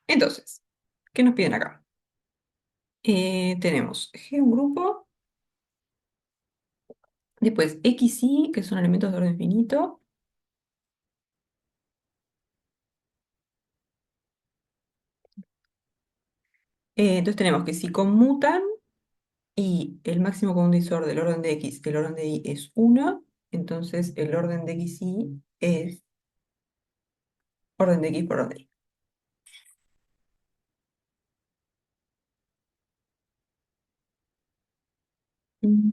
Entonces, ¿qué nos piden acá? Tenemos G un grupo, después X, Y, que son elementos de orden finito. Entonces tenemos que si conmutan y el máximo común divisor del orden de X, el orden de Y es 1, entonces el orden de X, Y es orden de X por orden de Y. Mm.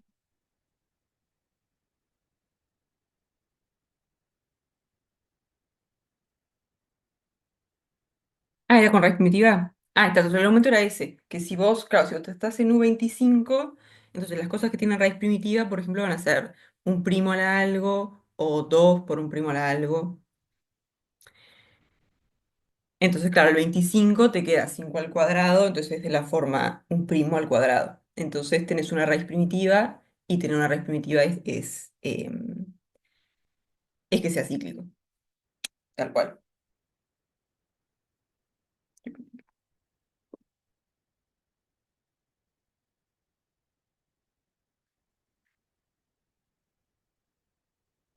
Ah, ¿era con raíz primitiva? Ah, está, entonces el aumento era ese, que si vos, claro, si vos estás en U25, entonces las cosas que tienen raíz primitiva, por ejemplo, van a ser un primo a la algo o 2 por un primo a la algo. Entonces, claro, el 25 te queda 5 al cuadrado, entonces es de la forma un primo al cuadrado. Entonces tenés una raíz primitiva y tener una raíz primitiva es que sea cíclico, tal cual.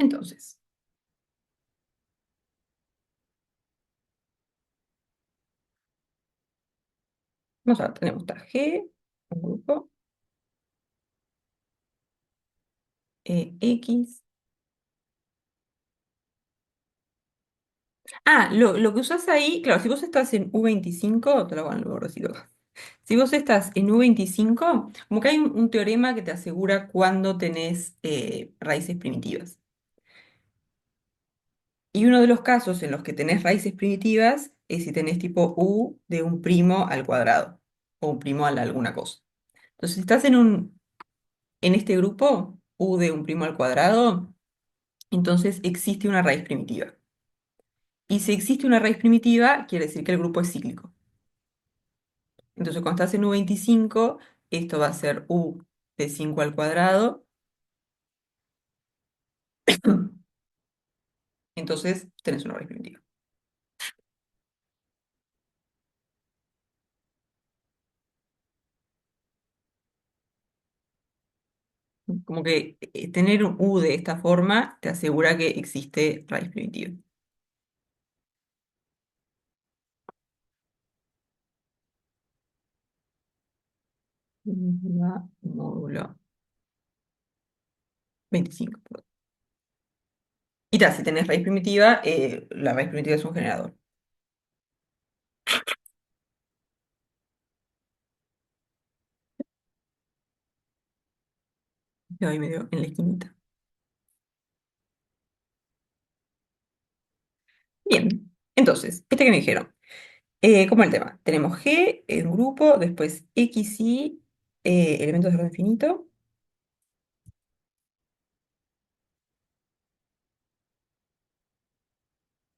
Entonces, vamos a ver, tenemos esta G, un grupo, X. Ah, lo que usás ahí, claro, si vos estás en U25, te lo hago en el borrecito acá. Si vos estás en U25, como que hay un teorema que te asegura cuándo tenés raíces primitivas. Y uno de los casos en los que tenés raíces primitivas es si tenés tipo u de un primo al cuadrado o un primo a la alguna cosa. Entonces, si estás en este grupo, u de un primo al cuadrado, entonces existe una raíz primitiva. Y si existe una raíz primitiva, quiere decir que el grupo es cíclico. Entonces, cuando estás en U25, esto va a ser u de 5 al cuadrado. Entonces, tenés una raíz primitiva. Como que tener un u de esta forma te asegura que existe raíz primitiva. La módulo 25. Perdón. Y tal, si tenés raíz primitiva, la raíz primitiva es un generador. Quedó ahí medio en la esquinita. Bien, entonces, este que me dijeron. ¿Cómo es el tema? Tenemos G, un grupo, después X, Y, elementos de orden finito.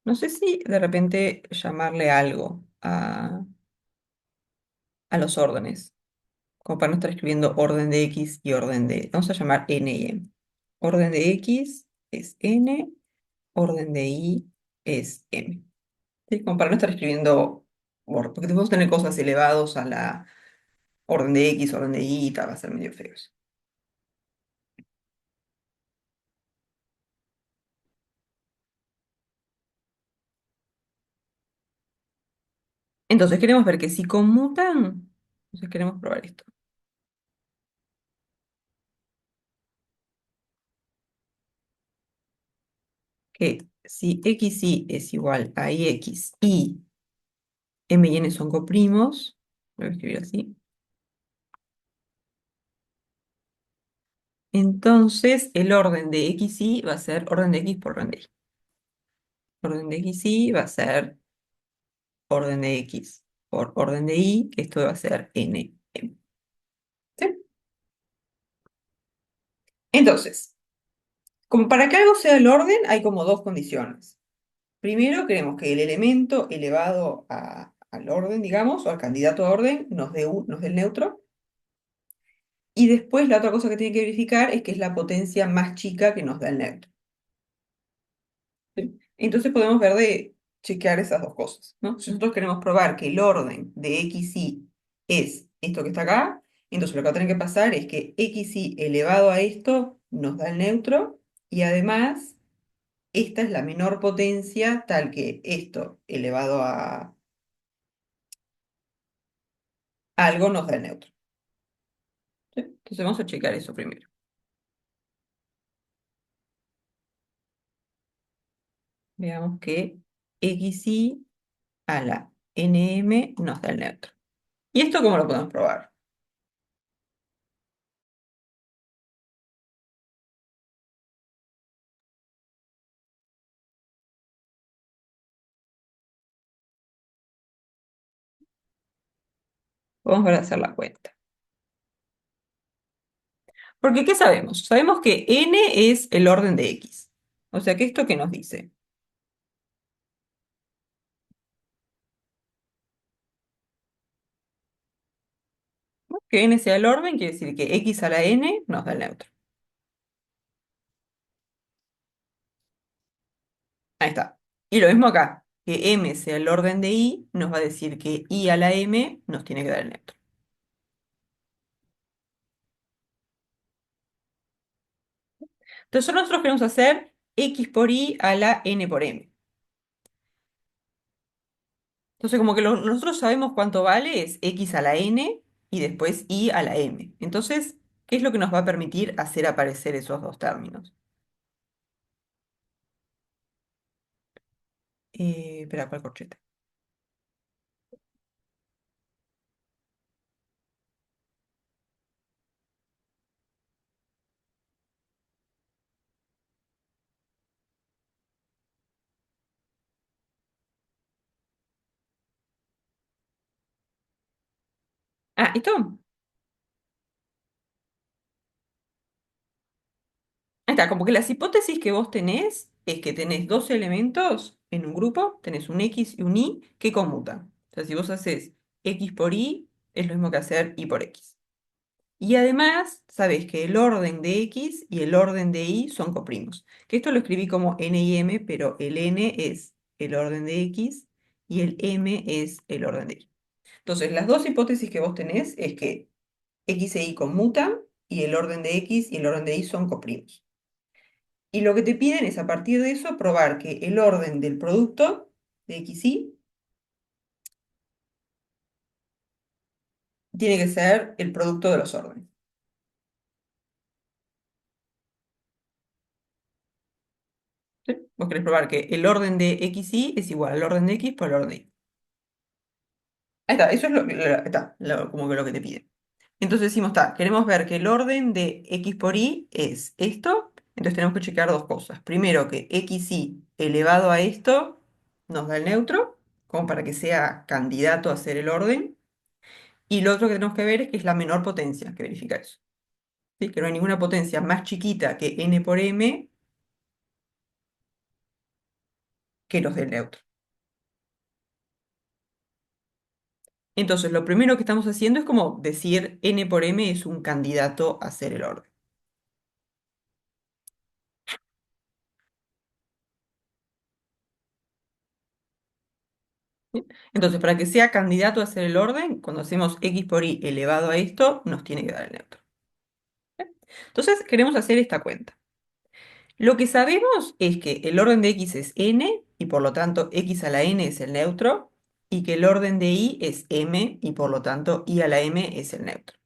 No sé si de repente llamarle algo a los órdenes, como para no estar escribiendo orden de X y orden de... Vamos a llamar N y M. Orden de X es N, orden de Y es M. ¿Sí? Como para no estar escribiendo, porque te podemos tener cosas elevados a la orden de X, orden de Y, y tal, va a ser medio feo eso. Entonces queremos ver que si conmutan, entonces queremos probar esto. Que si X, Y es igual a IX y M y N son coprimos, lo voy a escribir así. Entonces el orden de X, Y va a ser orden de X por orden de Y. Orden de X, Y va a ser orden de X por orden de Y, que esto va a ser N, M. ¿Sí? Entonces, como para que algo sea el orden, hay como dos condiciones. Primero, queremos que el elemento elevado al orden, digamos, o al candidato a orden, nos dé el neutro. Y después, la otra cosa que tiene que verificar es que es la potencia más chica que nos da el neutro. ¿Sí? Entonces podemos ver chequear esas dos cosas, ¿no? Si nosotros queremos probar que el orden de xy es esto que está acá, entonces lo que va a tener que pasar es que xy elevado a esto nos da el neutro y además esta es la menor potencia tal que esto elevado a algo nos da el neutro. ¿Sí? Entonces vamos a checar eso primero. Veamos que xy a la nm nos da el neutro. ¿Y esto cómo lo podemos probar? Vamos a hacer la cuenta. Porque, ¿qué sabemos? Sabemos que n es el orden de x. O sea que esto qué nos dice, ¿no? Que n sea el orden quiere decir que x a la n nos da el neutro. Ahí está. Y lo mismo acá, que m sea el orden de y nos va a decir que y a la m nos tiene que dar el neutro. Entonces nosotros queremos hacer x por y a la n por m. Entonces como que nosotros sabemos cuánto vale es x a la n y después y a la m. Entonces, ¿qué es lo que nos va a permitir hacer aparecer esos dos términos? Espera, ¿cuál corchete? Ah, ¿esto? Ahí está, como que las hipótesis que vos tenés es que tenés dos elementos en un grupo, tenés un X y un Y que conmutan. O sea, si vos haces X por Y, es lo mismo que hacer Y por X. Y además, sabés que el orden de X y el orden de Y son coprimos. Que esto lo escribí como N y M, pero el N es el orden de X y el M es el orden de Y. Entonces, las dos hipótesis que vos tenés es que X e Y conmutan y el orden de X y el orden de Y son coprimos. Y lo que te piden es a partir de eso probar que el orden del producto de X y tiene que ser el producto de los órdenes. ¿Sí? Vos querés probar que el orden de X y es igual al orden de X por el orden de Y. Ahí está, eso es como que lo que te piden. Entonces decimos, está, queremos ver que el orden de X por Y es esto, entonces tenemos que chequear dos cosas. Primero, que X y elevado a esto nos da el neutro, como para que sea candidato a ser el orden. Y lo otro que tenemos que ver es que es la menor potencia que verifica eso. ¿Sí? Que no hay ninguna potencia más chiquita que n por m que los del neutro. Entonces, lo primero que estamos haciendo es como decir n por m es un candidato a ser el orden. ¿Sí? Entonces, para que sea candidato a ser el orden, cuando hacemos x por y elevado a esto, nos tiene que dar el neutro. ¿Sí? Entonces, queremos hacer esta cuenta. Lo que sabemos es que el orden de x es n y por lo tanto x a la n es el neutro y que el orden de y es m y por lo tanto y a la m es el neutro.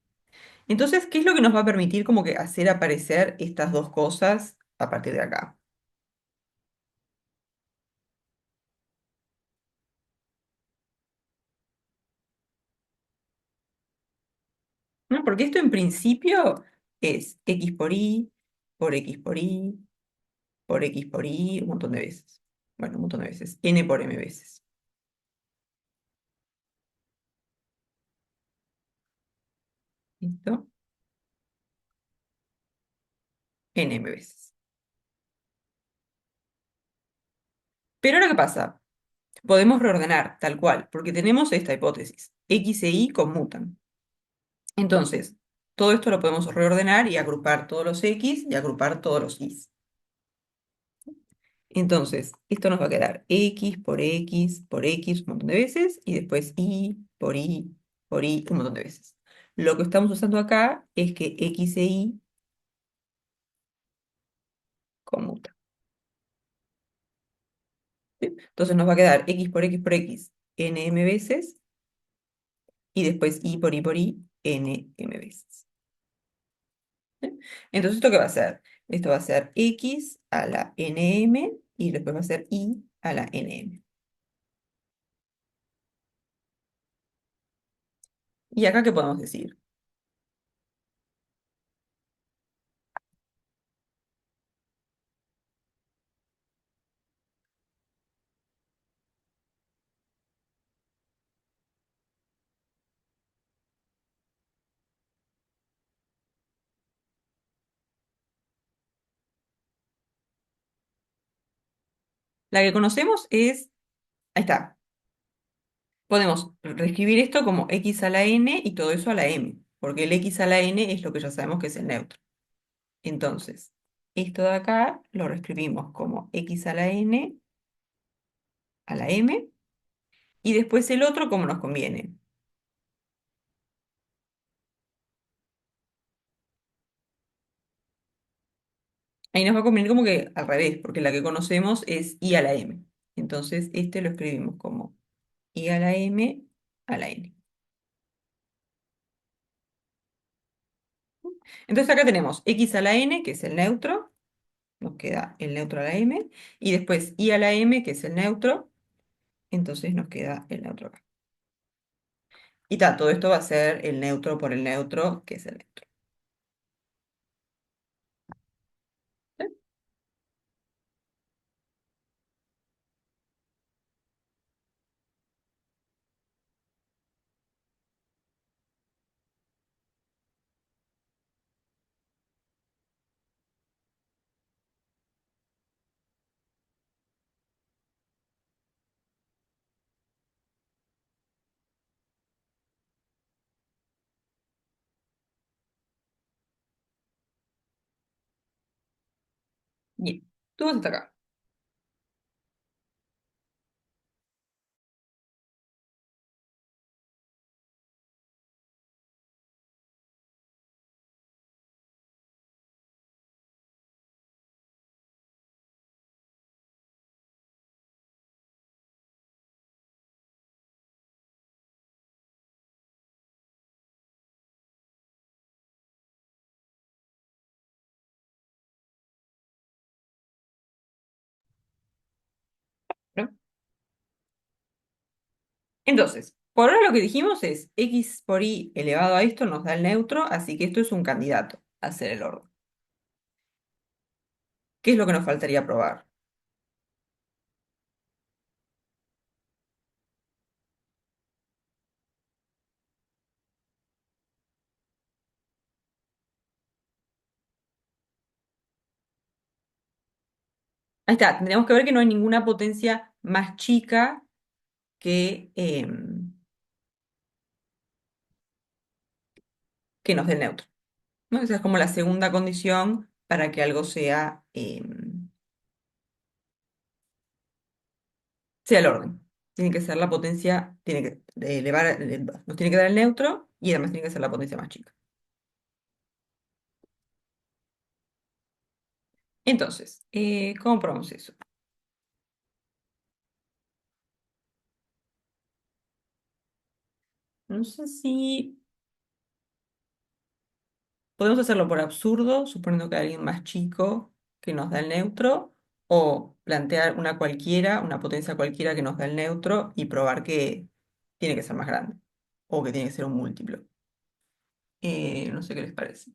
Entonces, ¿qué es lo que nos va a permitir como que hacer aparecer estas dos cosas a partir de acá? ¿No? Porque esto en principio es x por y, por x por y, por x por y, un montón de veces. Bueno, un montón de veces. N por m veces. ¿Listo? N m veces. Pero ahora, ¿qué pasa? Podemos reordenar tal cual, porque tenemos esta hipótesis. X e y conmutan. Entonces, todo esto lo podemos reordenar y agrupar todos los x y agrupar todos los y. Entonces, esto nos va a quedar x por x un montón de veces y después por y un montón de veces. Lo que estamos usando acá es que x e y conmutan. ¿Sí? Entonces nos va a quedar x por x nm veces y después y por y nm veces. ¿Sí? Entonces, ¿esto qué va a ser? Esto va a ser x a la nm y después va a ser y a la nm. ¿Y acá qué podemos decir? La que conocemos es, ahí está, podemos reescribir esto como x a la n y todo eso a la m, porque el x a la n es lo que ya sabemos que es el neutro. Entonces, esto de acá lo reescribimos como x a la n a la m y después el otro como nos conviene. Ahí nos va a convenir como que al revés, porque la que conocemos es i a la m. Entonces, este lo escribimos como i a la m a la n. Entonces acá tenemos x a la n, que es el neutro, nos queda el neutro a la m, y después i a la m, que es el neutro, entonces nos queda el neutro acá. Y todo esto va a ser el neutro por el neutro, que es el neutro. ¿Sí? Bien, tú vas hasta acá. ¿No? Entonces, por ahora lo que dijimos es x por y elevado a esto nos da el neutro, así que esto es un candidato a ser el orden. ¿Qué es lo que nos faltaría probar? Ahí está, tendríamos que ver que no hay ninguna potencia más chica que nos dé el neutro, ¿no? Esa es como la segunda condición para que algo sea el orden. Tiene que ser la potencia, tiene que elevar, nos tiene que dar el neutro y además tiene que ser la potencia más chica. Entonces, ¿cómo probamos eso? No sé si podemos hacerlo por absurdo, suponiendo que hay alguien más chico que nos da el neutro, o plantear una cualquiera, una potencia cualquiera que nos da el neutro y probar que tiene que ser más grande, o que tiene que ser un múltiplo. No sé qué les parece.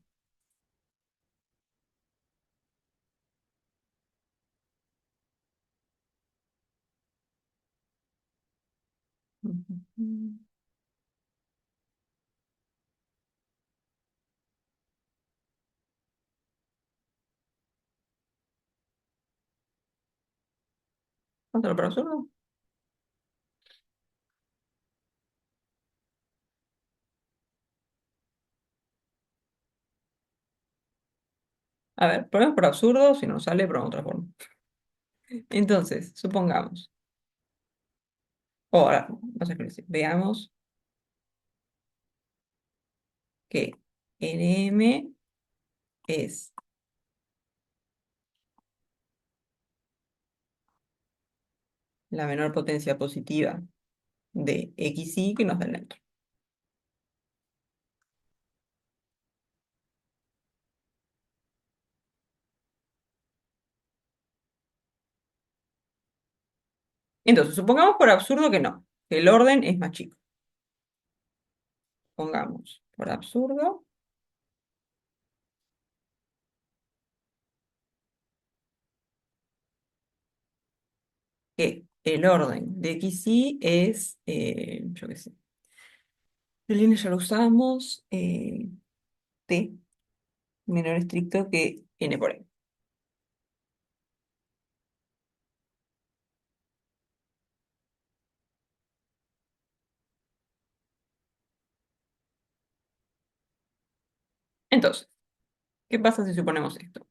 Ujú. ¿Vamos a hacerlo por absurdo? A ver, probemos por absurdo, si no sale, probamos otra forma. Entonces, supongamos, o ahora, vamos a escribir así, veamos que Nm es la menor potencia positiva de xi que nos da el neutro. Entonces, supongamos por absurdo que no, que el orden es más chico. Pongamos por absurdo que el orden de xi es, yo qué sé, el INE ya lo usamos, t menor estricto que n por n. Entonces, ¿qué pasa si suponemos esto?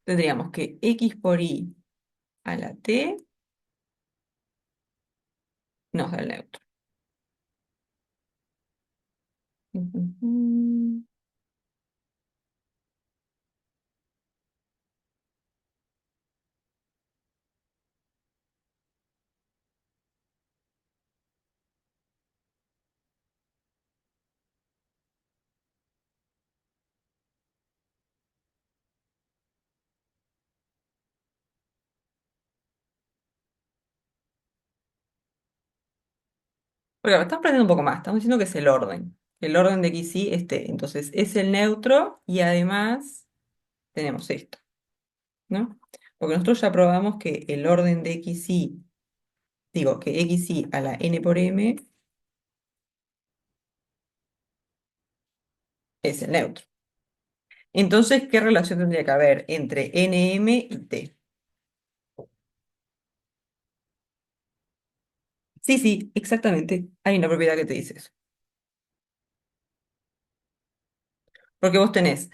Tendríamos que x por y a la t nos da el neutro. Ujú. Porque estamos aprendiendo un poco más, estamos diciendo que es el orden. El orden de xy es t. Entonces, es el neutro y además tenemos esto, ¿no? Porque nosotros ya probamos que el orden de xy, digo, que xy a la n por m es el neutro. Entonces, ¿qué relación tendría que haber entre nm y t? Sí, sí, exactamente. Hay una propiedad que te dice eso. Porque vos tenés,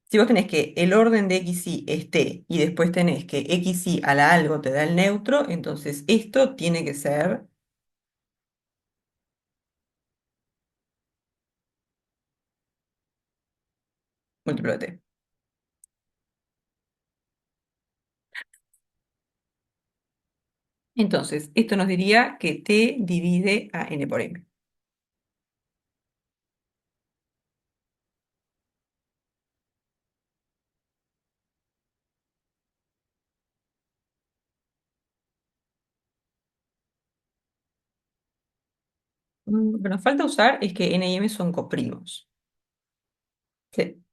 si vos tenés que el orden de xy es t y después tenés que xy a la algo te da el neutro, entonces esto tiene que ser múltiplo de t. Entonces, esto nos diría que t divide a n por m. Lo que nos falta usar es que n y m son coprimos. Sí.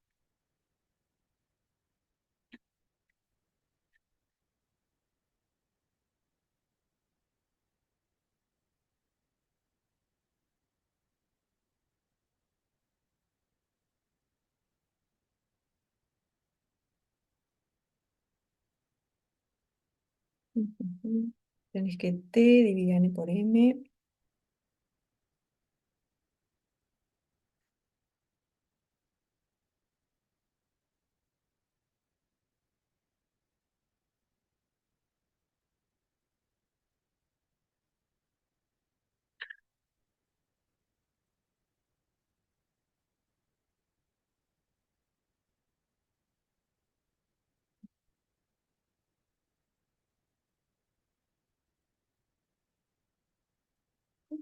Ujú. Tenés que t divide a n por m.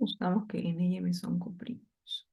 Usamos que n y m son coprimos.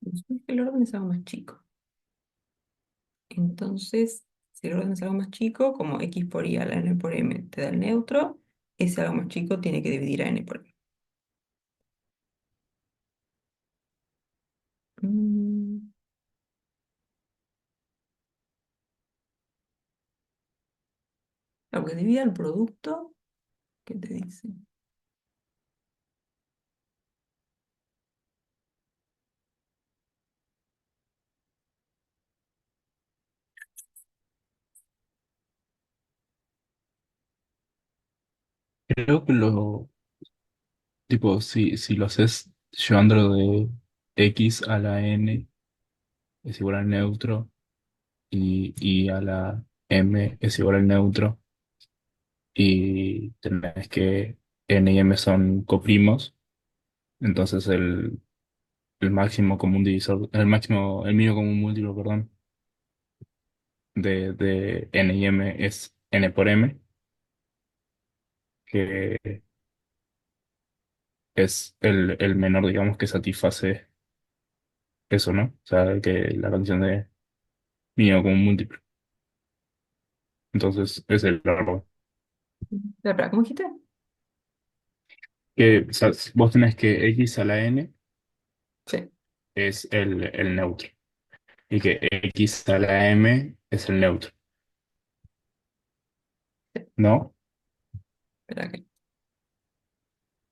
Entonces, el orden es algo más chico. Entonces, Si el orden es algo más chico, como x por y a la n por m te da el neutro, ese algo más chico tiene que dividir a n por m. Mm, Claro, que divida el producto, ¿qué te dice? Creo que lo, tipo, si lo haces llevándolo de x a la n es igual al neutro y a la m es igual al neutro y tenés que n y m son coprimos, entonces el máximo común divisor, el mínimo común múltiplo, perdón, de n y m es n por m, que es el menor, digamos, que satisface eso, ¿no? O sea, que la condición de mínimo común múltiplo. Entonces, es el árbol. Espera, ¿cómo dijiste? Que, o sea, vos tenés que x a la n Sí, es el neutro y que x a la m es el neutro, sí. ¿no? Espera que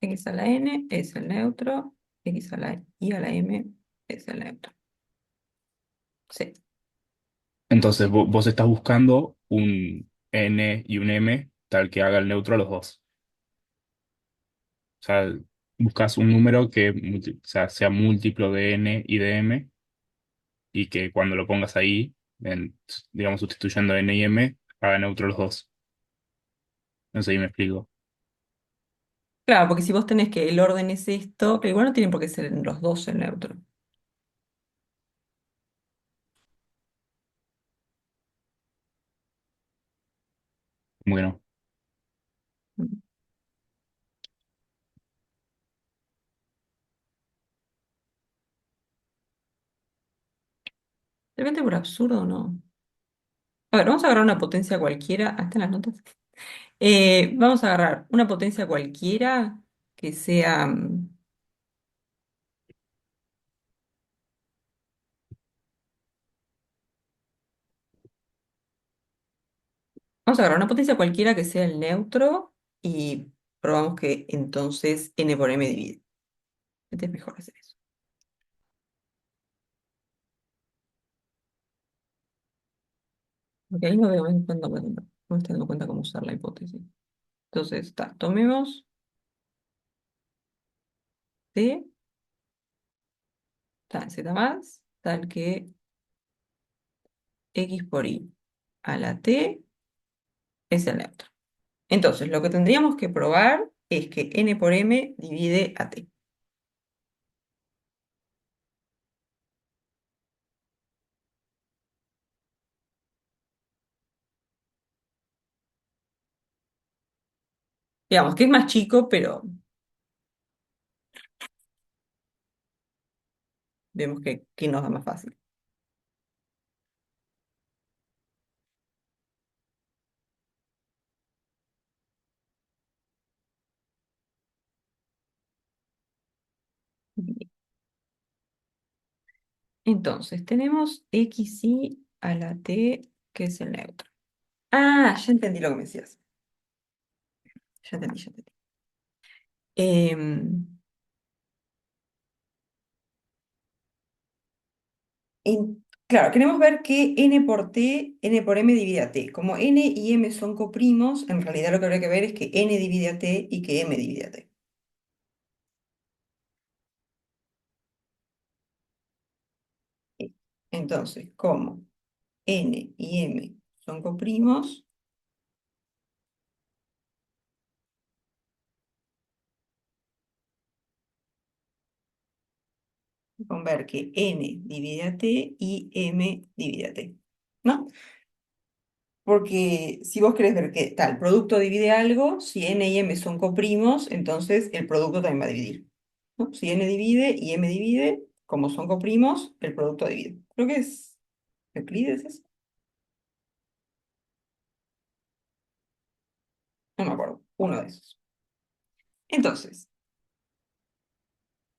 x a la n es el neutro, x a la y a la m es el neutro. Sí, Entonces, vos estás buscando un n y un m tal que haga el neutro a los dos. O sea, buscas un número que o sea, sea múltiplo de n y de m y que cuando lo pongas ahí, digamos, sustituyendo n y m, haga neutro los dos. No sé si me explico. claro, porque si vos tenés que el orden es esto, pero igual no tienen por qué ser los dos el neutro. Bueno, Mm. De repente por absurdo, ¿no? A ver, vamos a agarrar una potencia cualquiera. ¿Hasta en las notas? Vamos a agarrar una potencia cualquiera que sea. Vamos a agarrar una potencia cualquiera que sea el neutro y probamos que entonces n por m divide. Este es mejor hacer eso. Porque ahí no veo en cuenta, bueno, no me estoy dando cuenta cómo usar la hipótesis. Entonces, tomemos t, z más, tal que x por y a la t es el neutro. Entonces, lo que tendríamos que probar es que n por m divide a t. Digamos que es más chico, pero vemos que nos da más fácil. Bien. Entonces, tenemos xy a la t, que es el neutro. Ah, ya entendí lo que me decías. Ya entendí, ya entendí. Em, claro, queremos ver que n por t, n por m divide a t. Como n y m son coprimos, en realidad lo que habría que ver es que n divide a t y que m divide a t. Entonces, como n y m son coprimos, con ver que n divide a t y m divide a t. ¿No? Porque si vos querés ver que tal producto divide algo, si n y m son coprimos, entonces el producto también va a dividir. ¿No? Si n divide y m divide, como son coprimos, el producto divide. Creo que es Euclides eso. uno de esos. Entonces,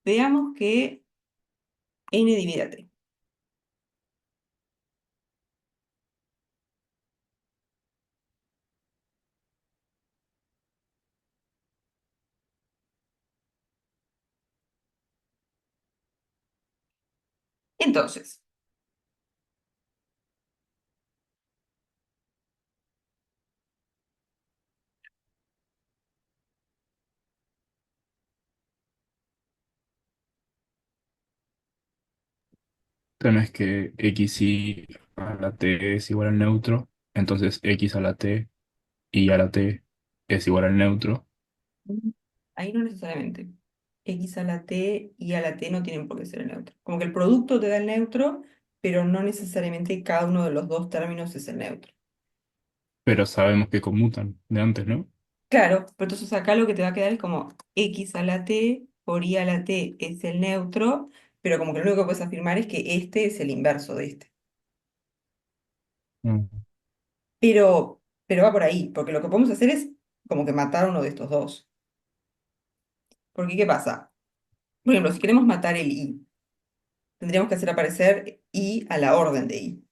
veamos que n divide a t. Entonces, Tenés que xy a la t es igual al neutro, entonces x a la t y a la t es igual al neutro, ahí no necesariamente. X a la t y a la t no tienen por qué ser el neutro. Como que el producto te da el neutro, pero no necesariamente cada uno de los dos términos es el neutro. pero sabemos que conmutan de antes, ¿no? Claro, pero entonces acá lo que te va a quedar es como x a la t por y a la t es el neutro, pero como que lo único que puedes afirmar es que este es el inverso de este. Mm. Pero va por ahí, porque lo que podemos hacer es como que matar uno de estos dos. Porque ¿qué pasa? Por ejemplo, si queremos matar el i, tendríamos que hacer aparecer i a la orden de i.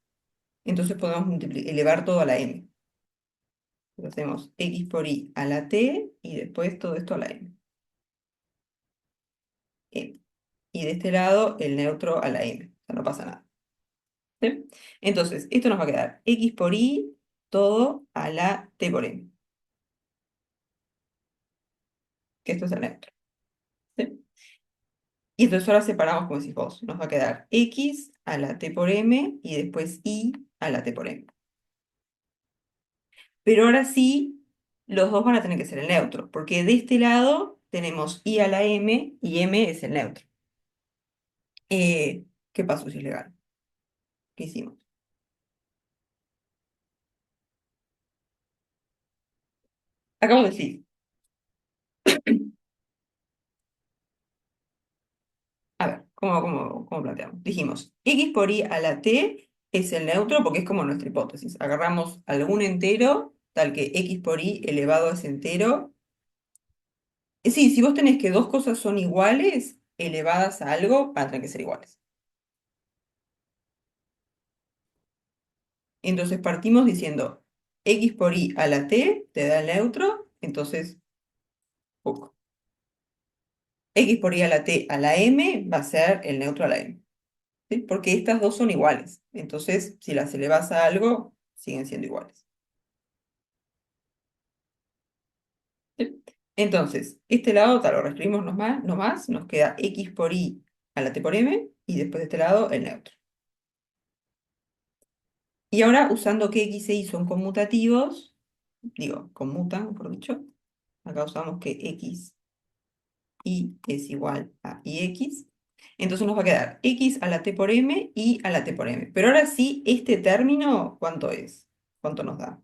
Entonces podemos elevar todo a la m. Entonces hacemos x por i a la t y después todo esto a la m. M. Y de este lado el neutro a la m. O sea, no pasa nada. ¿Sí? Entonces, esto nos va a quedar x por i todo a la t por m, que esto es el neutro. ¿Sí? Y entonces ahora separamos como decís vos. Nos va a quedar x a la t por m y después y a la t por m. Pero ahora sí, los dos van a tener que ser el neutro, porque de este lado tenemos i a la m y m es el neutro. ¿Qué pasó si es legal? ¿Qué hicimos? Acabo de decir, a ver, ¿cómo planteamos? Dijimos, x por i a la t es el neutro porque es como nuestra hipótesis. Agarramos algún entero, tal que x por i elevado a ese entero. Sí, si vos tenés que dos cosas son iguales, elevadas a algo, van a tener que ser iguales. Entonces partimos diciendo x por i a la t te da el neutro, entonces x por i a la t a la m va a ser el neutro a la m, ¿sí? Porque estas dos son iguales. Entonces, si las elevas a algo, siguen siendo iguales. ¿Sí? Entonces, este lado, tal, lo reescribimos nomás, nos queda x por i a la t por m y después de este lado el neutro. Y ahora, usando que x e y son conmutativos, digo, conmutan, mejor dicho, acá usamos que x y es igual a ix, entonces nos va a quedar x a la t por m y a la t por m. Pero ahora sí, este término, ¿cuánto es? ¿Cuánto nos da?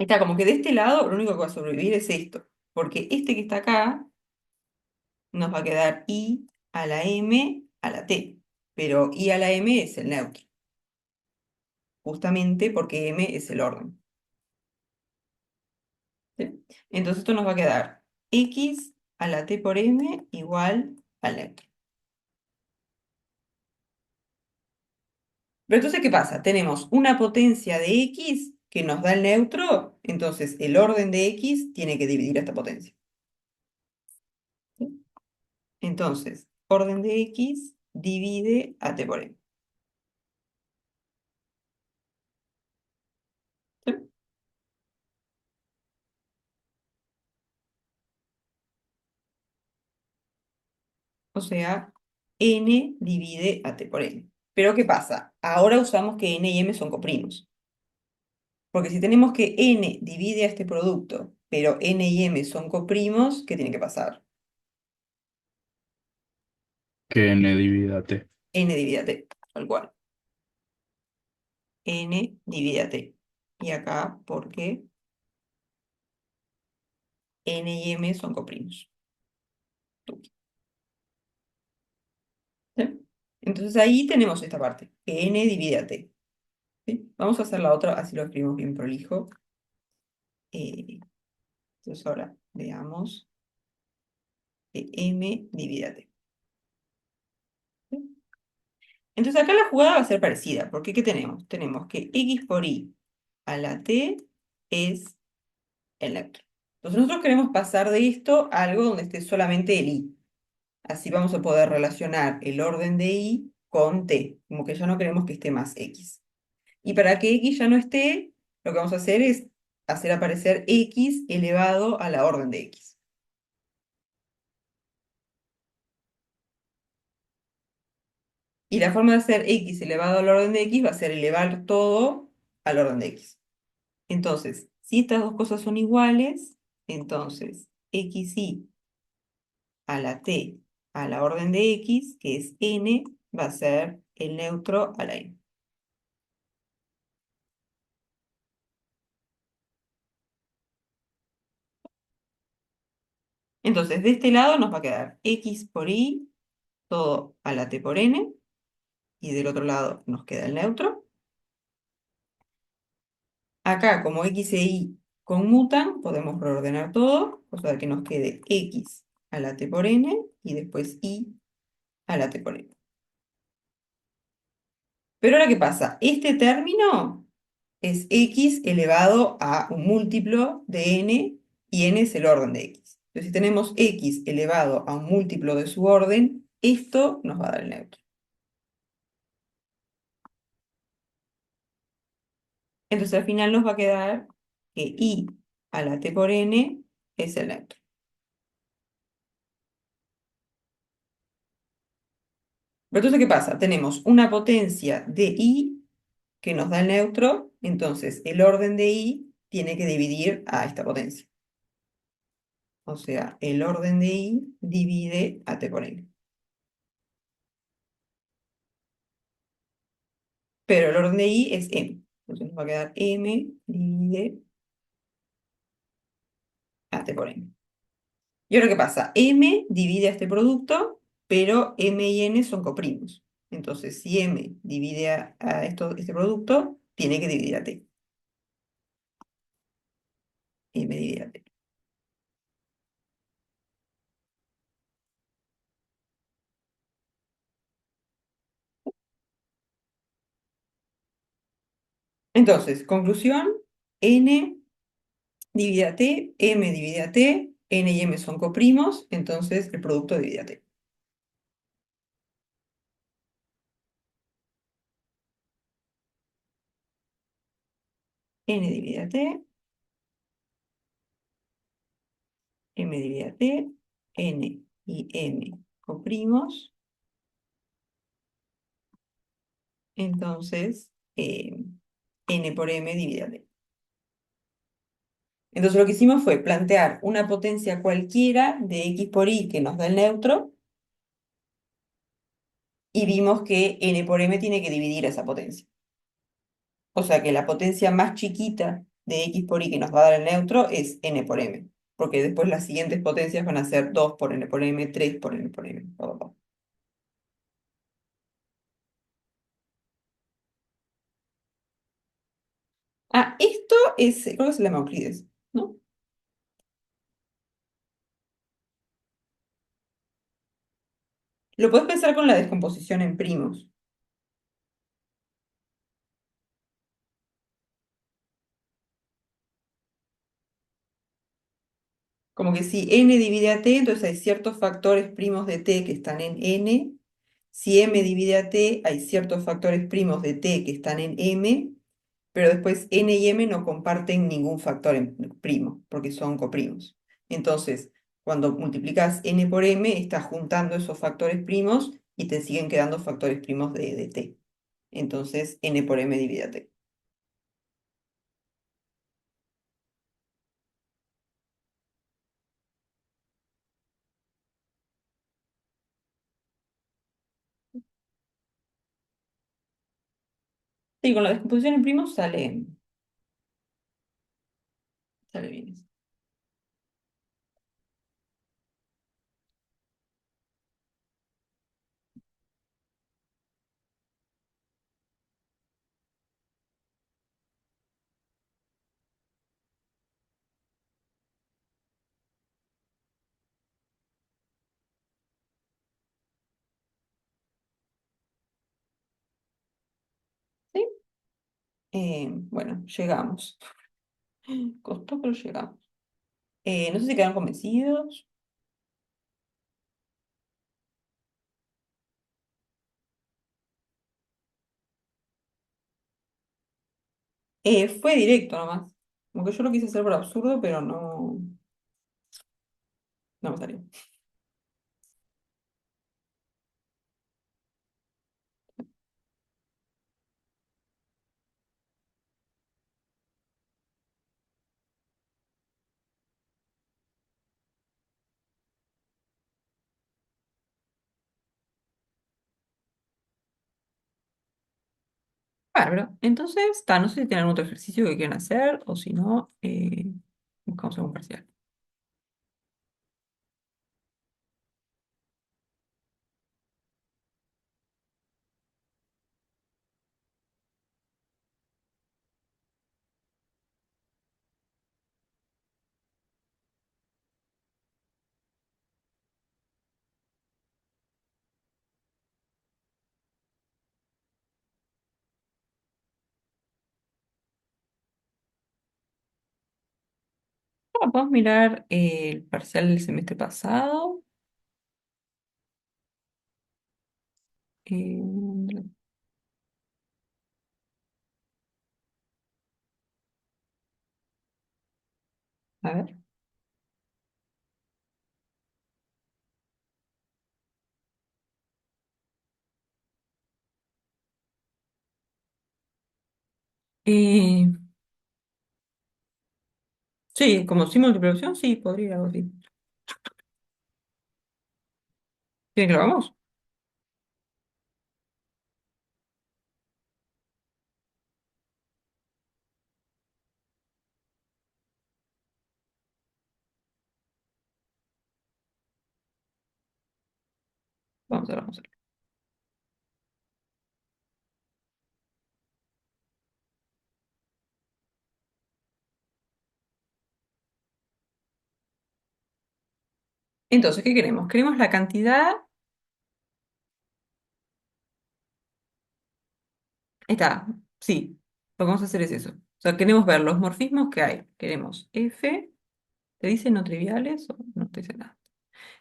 Está como que de este lado lo único que va a sobrevivir es esto, porque este que está acá nos va a quedar i a la m a la t, pero i a la m es el neutro, justamente porque m es el orden. ¿Sí? Entonces esto nos va a quedar x a la t por m igual al neutro. Pero entonces, ¿qué pasa? Tenemos una potencia de x que nos da el neutro, entonces el orden de x tiene que dividir esta potencia. ¿Sí? Entonces, orden de x divide a t por m. ¿Sí? O sea, n divide a t por m. Pero ¿qué pasa? Ahora usamos que n y m son coprimos. Porque si tenemos que n divide a este producto, pero n y m son coprimos, ¿qué tiene que pasar? Que n divida t. N divide a t, tal cual. N divide a t. Y acá, ¿por qué? N y M son coprimos. ¿Sí? Entonces ahí tenemos esta parte, que N divide a T. ¿Sí? Vamos a hacer la otra, así lo escribimos bien prolijo. Entonces ahora veamos que M divide a T. ¿Sí? Entonces acá la jugada va a ser parecida, porque ¿qué tenemos? Tenemos que X por Y a la T es el neutro. Entonces nosotros queremos pasar de esto a algo donde esté solamente el Y. Así vamos a poder relacionar el orden de Y con T, como que ya no queremos que esté más X. Y para que X ya no esté, lo que vamos a hacer es hacer aparecer X elevado a la orden de X. Y la forma de hacer X elevado a la orden de X va a ser elevar todo al orden de X. Entonces, si estas dos cosas son iguales, entonces XY a la T a la orden de X, que es N, va a ser el neutro a la N. Entonces, de este lado nos va a quedar X por Y, todo a la T por N, y del otro lado nos queda el neutro. Acá, como X e Y conmutan, podemos reordenar todo, o sea que nos quede X a la T por N y después Y a la T por N. Pero ahora, ¿qué pasa? Este término es X elevado a un múltiplo de N y N es el orden de X. Entonces, si tenemos X elevado a un múltiplo de su orden, esto nos va a dar el neutro. Entonces, al final nos va a quedar que Y a la T por N es el neutro. Pero entonces, ¿qué pasa? Tenemos una potencia de I que nos da el neutro, entonces el orden de I tiene que dividir a esta potencia. O sea, el orden de I divide a T por N. Pero el orden de I es M. Entonces nos va a quedar M divide a T por N. ¿Y ahora qué pasa? M divide a este producto, pero M y N son coprimos. Entonces, si M divide a este producto, tiene que dividir a T. M divide a T. Entonces, conclusión, N divide a T, M divide a T, N y M son coprimos, entonces el producto divide a T. N divide a T, M divide a T, N y M coprimos, entonces N por M divide a T. Entonces lo que hicimos fue plantear una potencia cualquiera de X por Y que nos da el neutro y vimos que N por M tiene que dividir esa potencia. O sea que la potencia más chiquita de X por Y que nos va a dar el neutro es N por M, porque después las siguientes potencias van a ser 2 por N por M, 3 por N por M. Ah, esto es, creo que es la Euclides, ¿no? Lo puedes pensar con la descomposición en primos. Como que si N divide a T, entonces hay ciertos factores primos de T que están en N. Si M divide a T, hay ciertos factores primos de T que están en M, pero después N y M no comparten ningún factor primo, porque son coprimos. Entonces, cuando multiplicas N por M, estás juntando esos factores primos y te siguen quedando factores primos de T. Entonces, N por M divide a T. Sí, con la descomposición en primos sale bien. Bueno, llegamos. Costó, pero llegamos. No sé si quedaron convencidos. Fue directo nomás. Como que yo lo quise hacer por absurdo, pero no, no me salió. Bárbaro. Entonces, no sé si tienen algún otro ejercicio que quieran hacer o si no, buscamos algún parcial. Podemos mirar el parcial del semestre pasado. Eh, a ver. Eh, sí, como sin multiplicación, sí, podría algo así. ¿Quieren que lo hagamos? Vamos a ver, vamos a ver. Entonces, ¿qué queremos? Queremos la cantidad. Ahí está, sí. Lo que vamos a hacer es eso. O sea, queremos ver los morfismos que hay. Queremos F, ¿te dice no triviales o no te dice nada?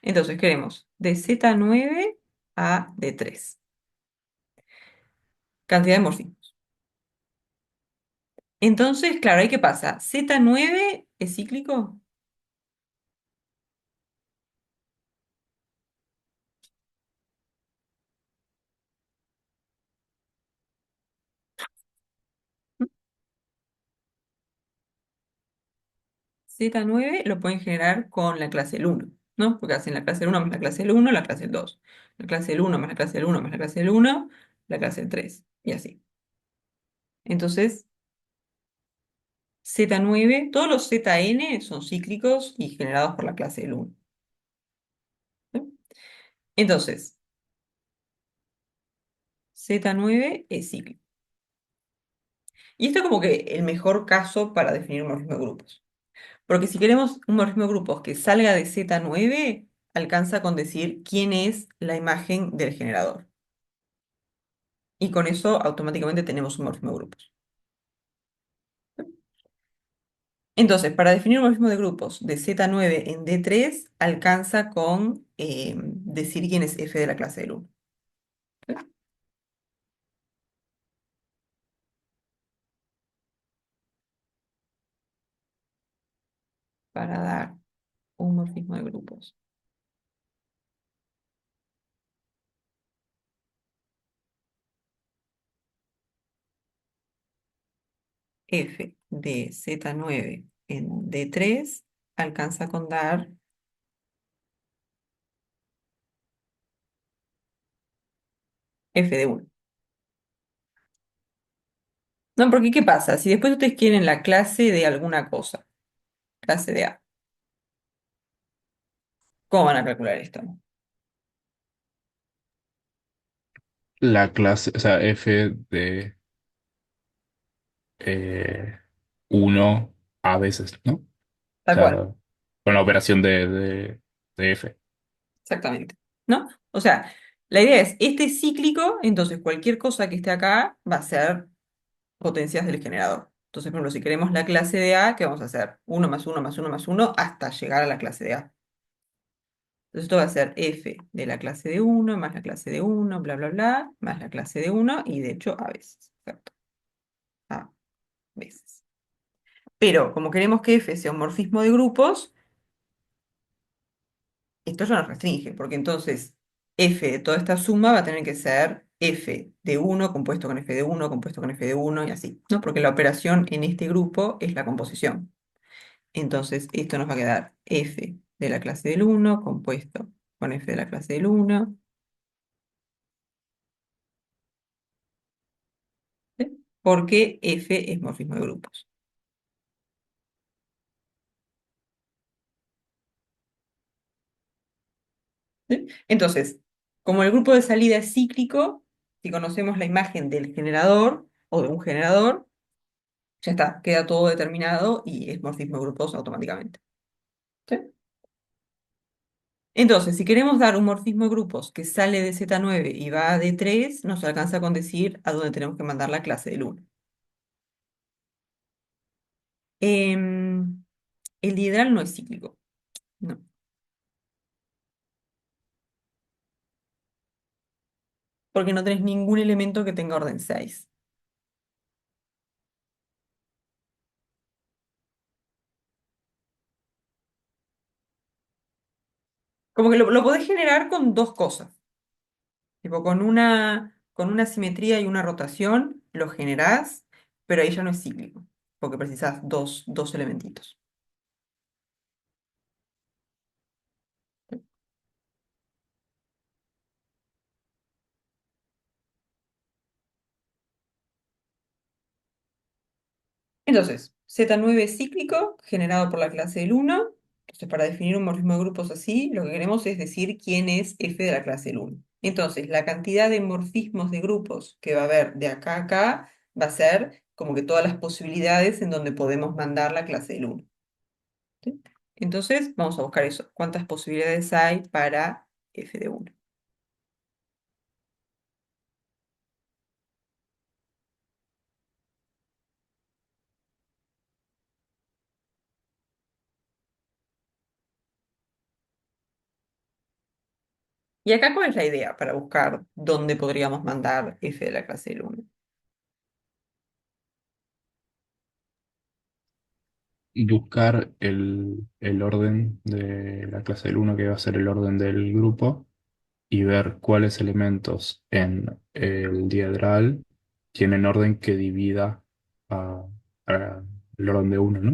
Entonces, queremos de Z9 a D3. Cantidad de morfismos. Entonces, claro, ¿ahí qué pasa? Z9 es cíclico. Z9 lo pueden generar con la clase del uno, ¿no? Porque hacen la clase del uno más la clase del uno, la clase del 2. La clase del uno más la clase del uno más la clase del uno, la clase del 3. Y así. Entonces, Z9, todos los ZN son cíclicos y generados por la clase del uno. Entonces, Z9 es cíclico. Y esto es como que el mejor caso para definir un morfismo de grupos. Porque si queremos un morfismo de grupos que salga de Z9, alcanza con decir quién es la imagen del generador. Y con eso automáticamente tenemos un morfismo de grupos. Entonces, para definir un morfismo de grupos de Z9 en D3, alcanza con decir quién es F de la clase del 1. Para dar un morfismo de grupos. F de Z9 en D3 alcanza con dar F de 1. No, porque ¿qué pasa? Si después ustedes quieren la clase de alguna cosa, clase de A, ¿cómo van a calcular esto? La clase, o sea, f de eh, 1 a veces, ¿no? O Tal cual, sea, con la operación de f. exactamente. ¿No? O sea, la idea es, este es cíclico, entonces cualquier cosa que esté acá va a ser potencias del generador. Entonces, por ejemplo, si queremos la clase de A, ¿qué vamos a hacer? Uno más uno más uno más uno hasta llegar a la clase de A. Entonces esto va a ser f de la clase de uno más la clase de uno bla, bla, bla, más la clase de uno y de hecho a veces. Exacto. A veces. Pero como queremos que f sea un morfismo de grupos, esto ya nos restringe, porque entonces f de toda esta suma va a tener que ser f de uno compuesto con f de uno compuesto con f de uno y así, ¿no? Porque la operación en este grupo es la composición. Entonces esto nos va a quedar f de la clase del uno compuesto con f de la clase del uno, ¿sí? Porque f es morfismo de grupos. ¿Sí? Entonces, como el grupo de salida es cíclico, si conocemos la imagen del generador o de un generador, ya está, queda todo determinado y es morfismo de grupos automáticamente. ¿Sí? Entonces, si queremos dar un morfismo de grupos que sale de Z9 y va a D3, nos alcanza con decir a dónde tenemos que mandar la clase del 1. El dihedral no es cíclico, no. Porque no tenés ningún elemento que tenga orden 6. Como que lo podés generar con dos cosas. Tipo, con una simetría y una rotación lo generás, pero ahí ya no es cíclico, porque precisás dos elementitos. Entonces, Z9 es cíclico, generado por la clase del uno. Entonces, para definir un morfismo de grupos así, lo que queremos es decir quién es f de la clase del uno. Entonces, la cantidad de morfismos de grupos que va a haber de acá a acá va a ser como que todas las posibilidades en donde podemos mandar la clase del uno. ¿Sí? Entonces, vamos a buscar eso. ¿Cuántas posibilidades hay para f de uno? Y acá, ¿cuál es la idea para buscar dónde podríamos mandar f de la clase del uno? Buscar el orden de la clase del uno que va a ser el orden del grupo, y ver cuáles elementos en el diedral tienen orden que divida a, a el orden de uno, ¿no?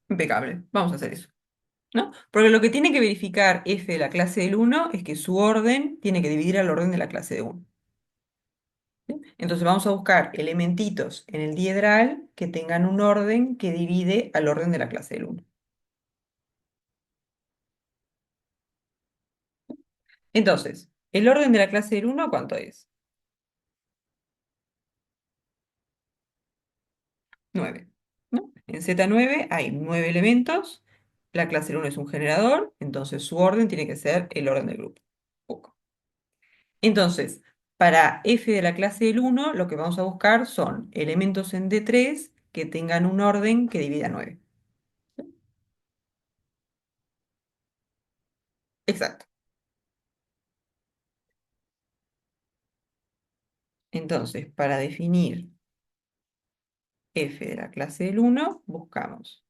Impecable. Vamos a hacer eso. ¿No? Porque lo que tiene que verificar f de la clase del uno es que su orden tiene que dividir al orden de la clase de uno. ¿Sí? Entonces vamos a buscar elementitos en el diedral que tengan un orden que divide al orden de la clase del uno. Entonces, ¿el orden de la clase del uno cuánto es? 9. ¿No? En Z9 hay 9 elementos, la clase del uno es un generador, entonces su orden tiene que ser el orden del grupo. Poco. Entonces, para f de la clase del uno, lo que vamos a buscar son elementos en D3 que tengan un orden que divida 9. Exacto. Entonces, para definir f de la clase del uno, buscamos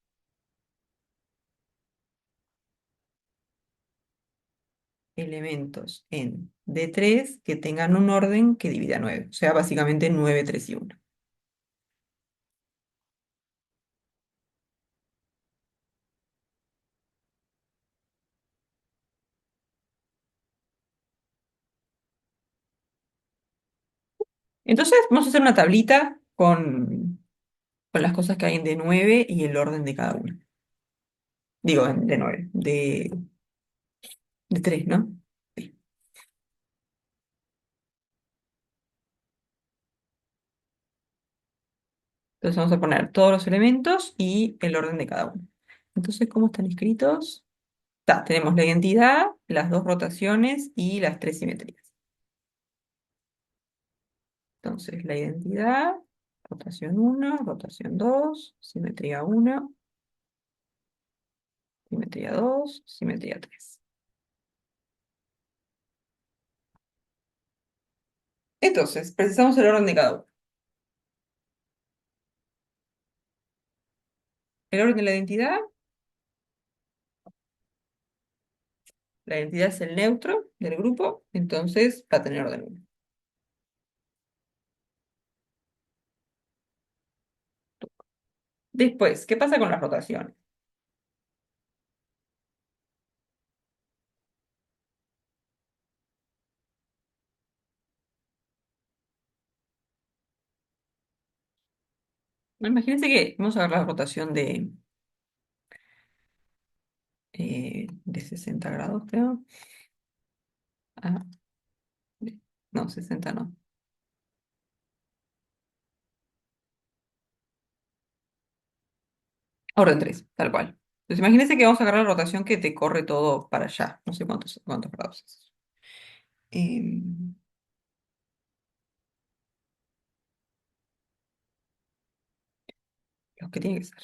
elementos en D3 que tengan un orden que divida 9. O sea, básicamente 9, 3 y 1. Entonces, vamos a hacer una tablita con las cosas que hay en D9 y el orden de cada una. Digo, en D9, de 3, ¿no? Sí. Entonces vamos a poner todos los elementos y el orden de cada uno. Entonces, ¿cómo están escritos? Tenemos la identidad, las dos rotaciones y las tres simetrías. Entonces, la identidad. Rotación uno, rotación 2, simetría uno, simetría 2, simetría 3. Entonces, precisamos el orden de cada uno. El orden de la identidad es el neutro del grupo, entonces va a tener orden 1. Después, ¿qué pasa con las rotaciones? Imagínense que vamos a ver la rotación de 60 grados, creo. Ah, no, 60 no. Orden 3 tal cual. Entonces, imagínense que vamos a agarrar la rotación que te corre todo para allá. No sé cuántos grados es. Em, los que tienen que ser.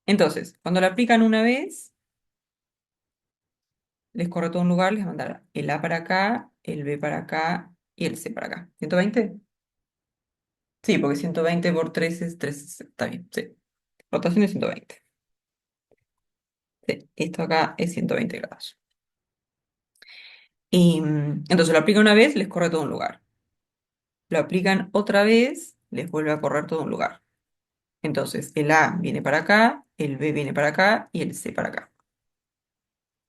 Entonces, cuando la aplican una vez, les corre todo un lugar, les va a mandar el A para acá, el B para acá y el C para acá. ¿120? Sí, porque 120 por 3 es 360. Está bien, sí. Rotación es 120. Sí, esto acá es 120 grados. Y entonces lo aplican una vez, les corre todo un lugar. Lo aplican otra vez, les vuelve a correr todo un lugar. Entonces el A viene para acá, el B viene para acá y el C para acá.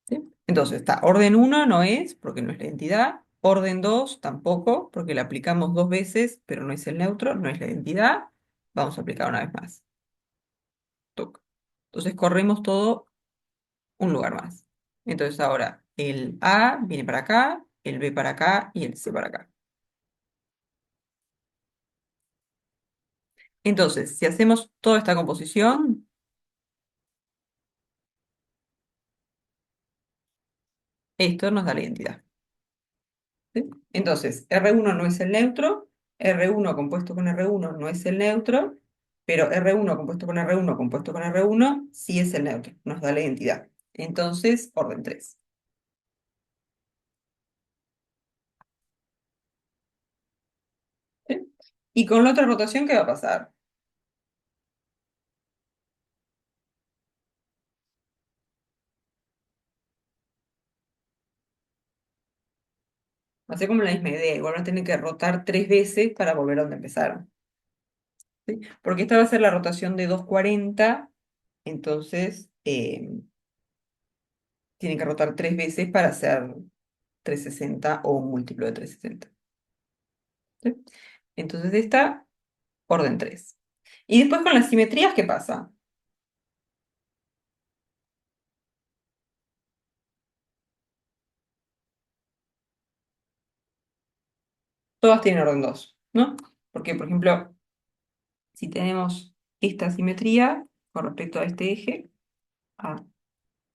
¿Sí? Entonces está orden uno no es, porque no es la identidad. Orden 2 tampoco, porque la aplicamos dos veces, pero no es el neutro, no es la identidad. Vamos a aplicar una vez más. Tuc. Entonces corremos todo un lugar más. Entonces ahora el A viene para acá, el B para acá y el C para acá. Entonces, si hacemos toda esta composición, esto nos da la identidad. ¿Sí? Entonces, R1 no es el neutro, R1 compuesto con R1 no es el neutro, pero R1 compuesto con R1 compuesto con R1 sí es el neutro, nos da la identidad. Entonces, orden 3. ¿Sí? Y con la otra rotación, ¿qué va a pasar? Va a ser como la misma idea, igual van a tener que rotar tres veces para volver a donde empezaron. ¿Sí? Porque esta va a ser la rotación de 240, entonces tienen que rotar tres veces para hacer 360 o un múltiplo de 360. ¿Sí? Entonces esta, orden 3. Y después con las simetrías, ¿qué pasa? Todas tienen orden 2, ¿no? Porque, por ejemplo, si tenemos esta simetría con respecto a este eje, A,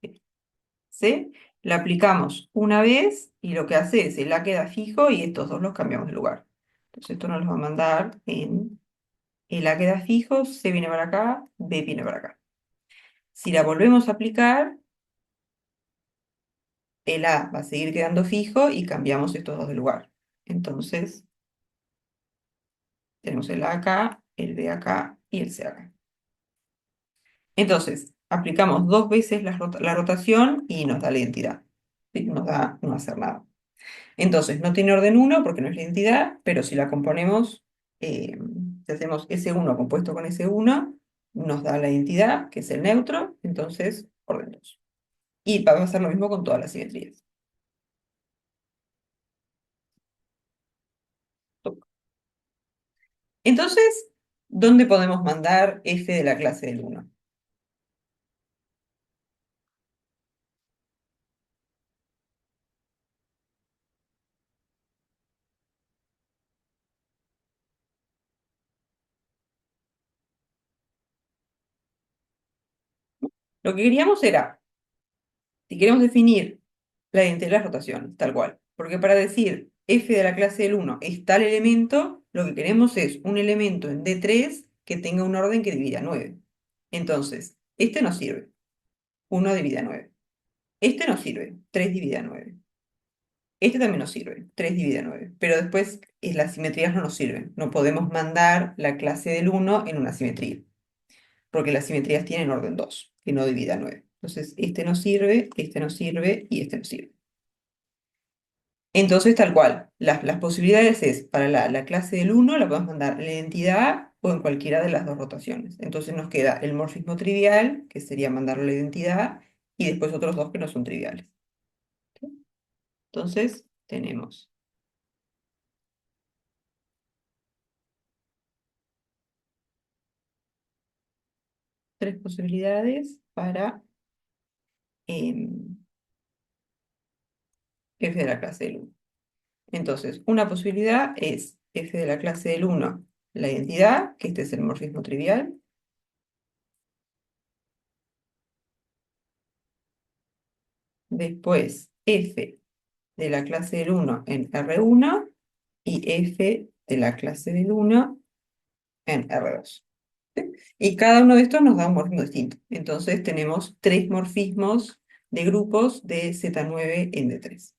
B, C, la aplicamos una vez y lo que hace es el A queda fijo y estos dos los cambiamos de lugar. Entonces esto nos lo va a mandar en el A queda fijo, C viene para acá, B viene para acá. Si la volvemos a aplicar, el A va a seguir quedando fijo y cambiamos estos dos de lugar. Entonces, tenemos el A acá, el B acá y el C acá. Entonces, aplicamos dos veces la rotación y nos da la identidad. ¿Sí? Nos da no hacer nada. Entonces, no tiene orden uno porque no es la identidad, pero si la componemos, si hacemos S1 compuesto con S1, nos da la identidad, que es el neutro, entonces orden 2. Y va a pasar lo mismo con todas las simetrías. Entonces, ¿dónde podemos mandar f de la clase del uno? Lo que queríamos era, si queremos definir la identidad de las rotaciones, tal cual, porque para decir f de la clase del uno es tal elemento, lo que queremos es un elemento en D3 que tenga un orden que divida 9. Entonces, este nos sirve. 1 divide 9. Este nos sirve. 3 divide 9. Este también nos sirve. 3 divide 9. Pero después las simetrías no nos sirven. No podemos mandar la clase del 1 en una simetría. Porque las simetrías tienen orden 2, que no divida 9. Entonces, este nos sirve, este nos sirve y este nos sirve. Entonces, tal cual, las posibilidades es, para la clase del 1 la podemos mandar en la identidad o en cualquiera de las dos rotaciones. Entonces nos queda el morfismo trivial, que sería mandarlo a la identidad, y después otros dos que no son triviales. ¿Sí? Entonces, tenemos tres posibilidades para f de la clase del 1. Entonces, una posibilidad es f de la clase del 1, la identidad, que este es el morfismo trivial. Después, f de la clase del 1 en R1 y f de la clase del 1 en R2. ¿Sí? Y cada uno de estos nos da un morfismo distinto. Entonces tenemos tres morfismos de grupos de Z9 en D3.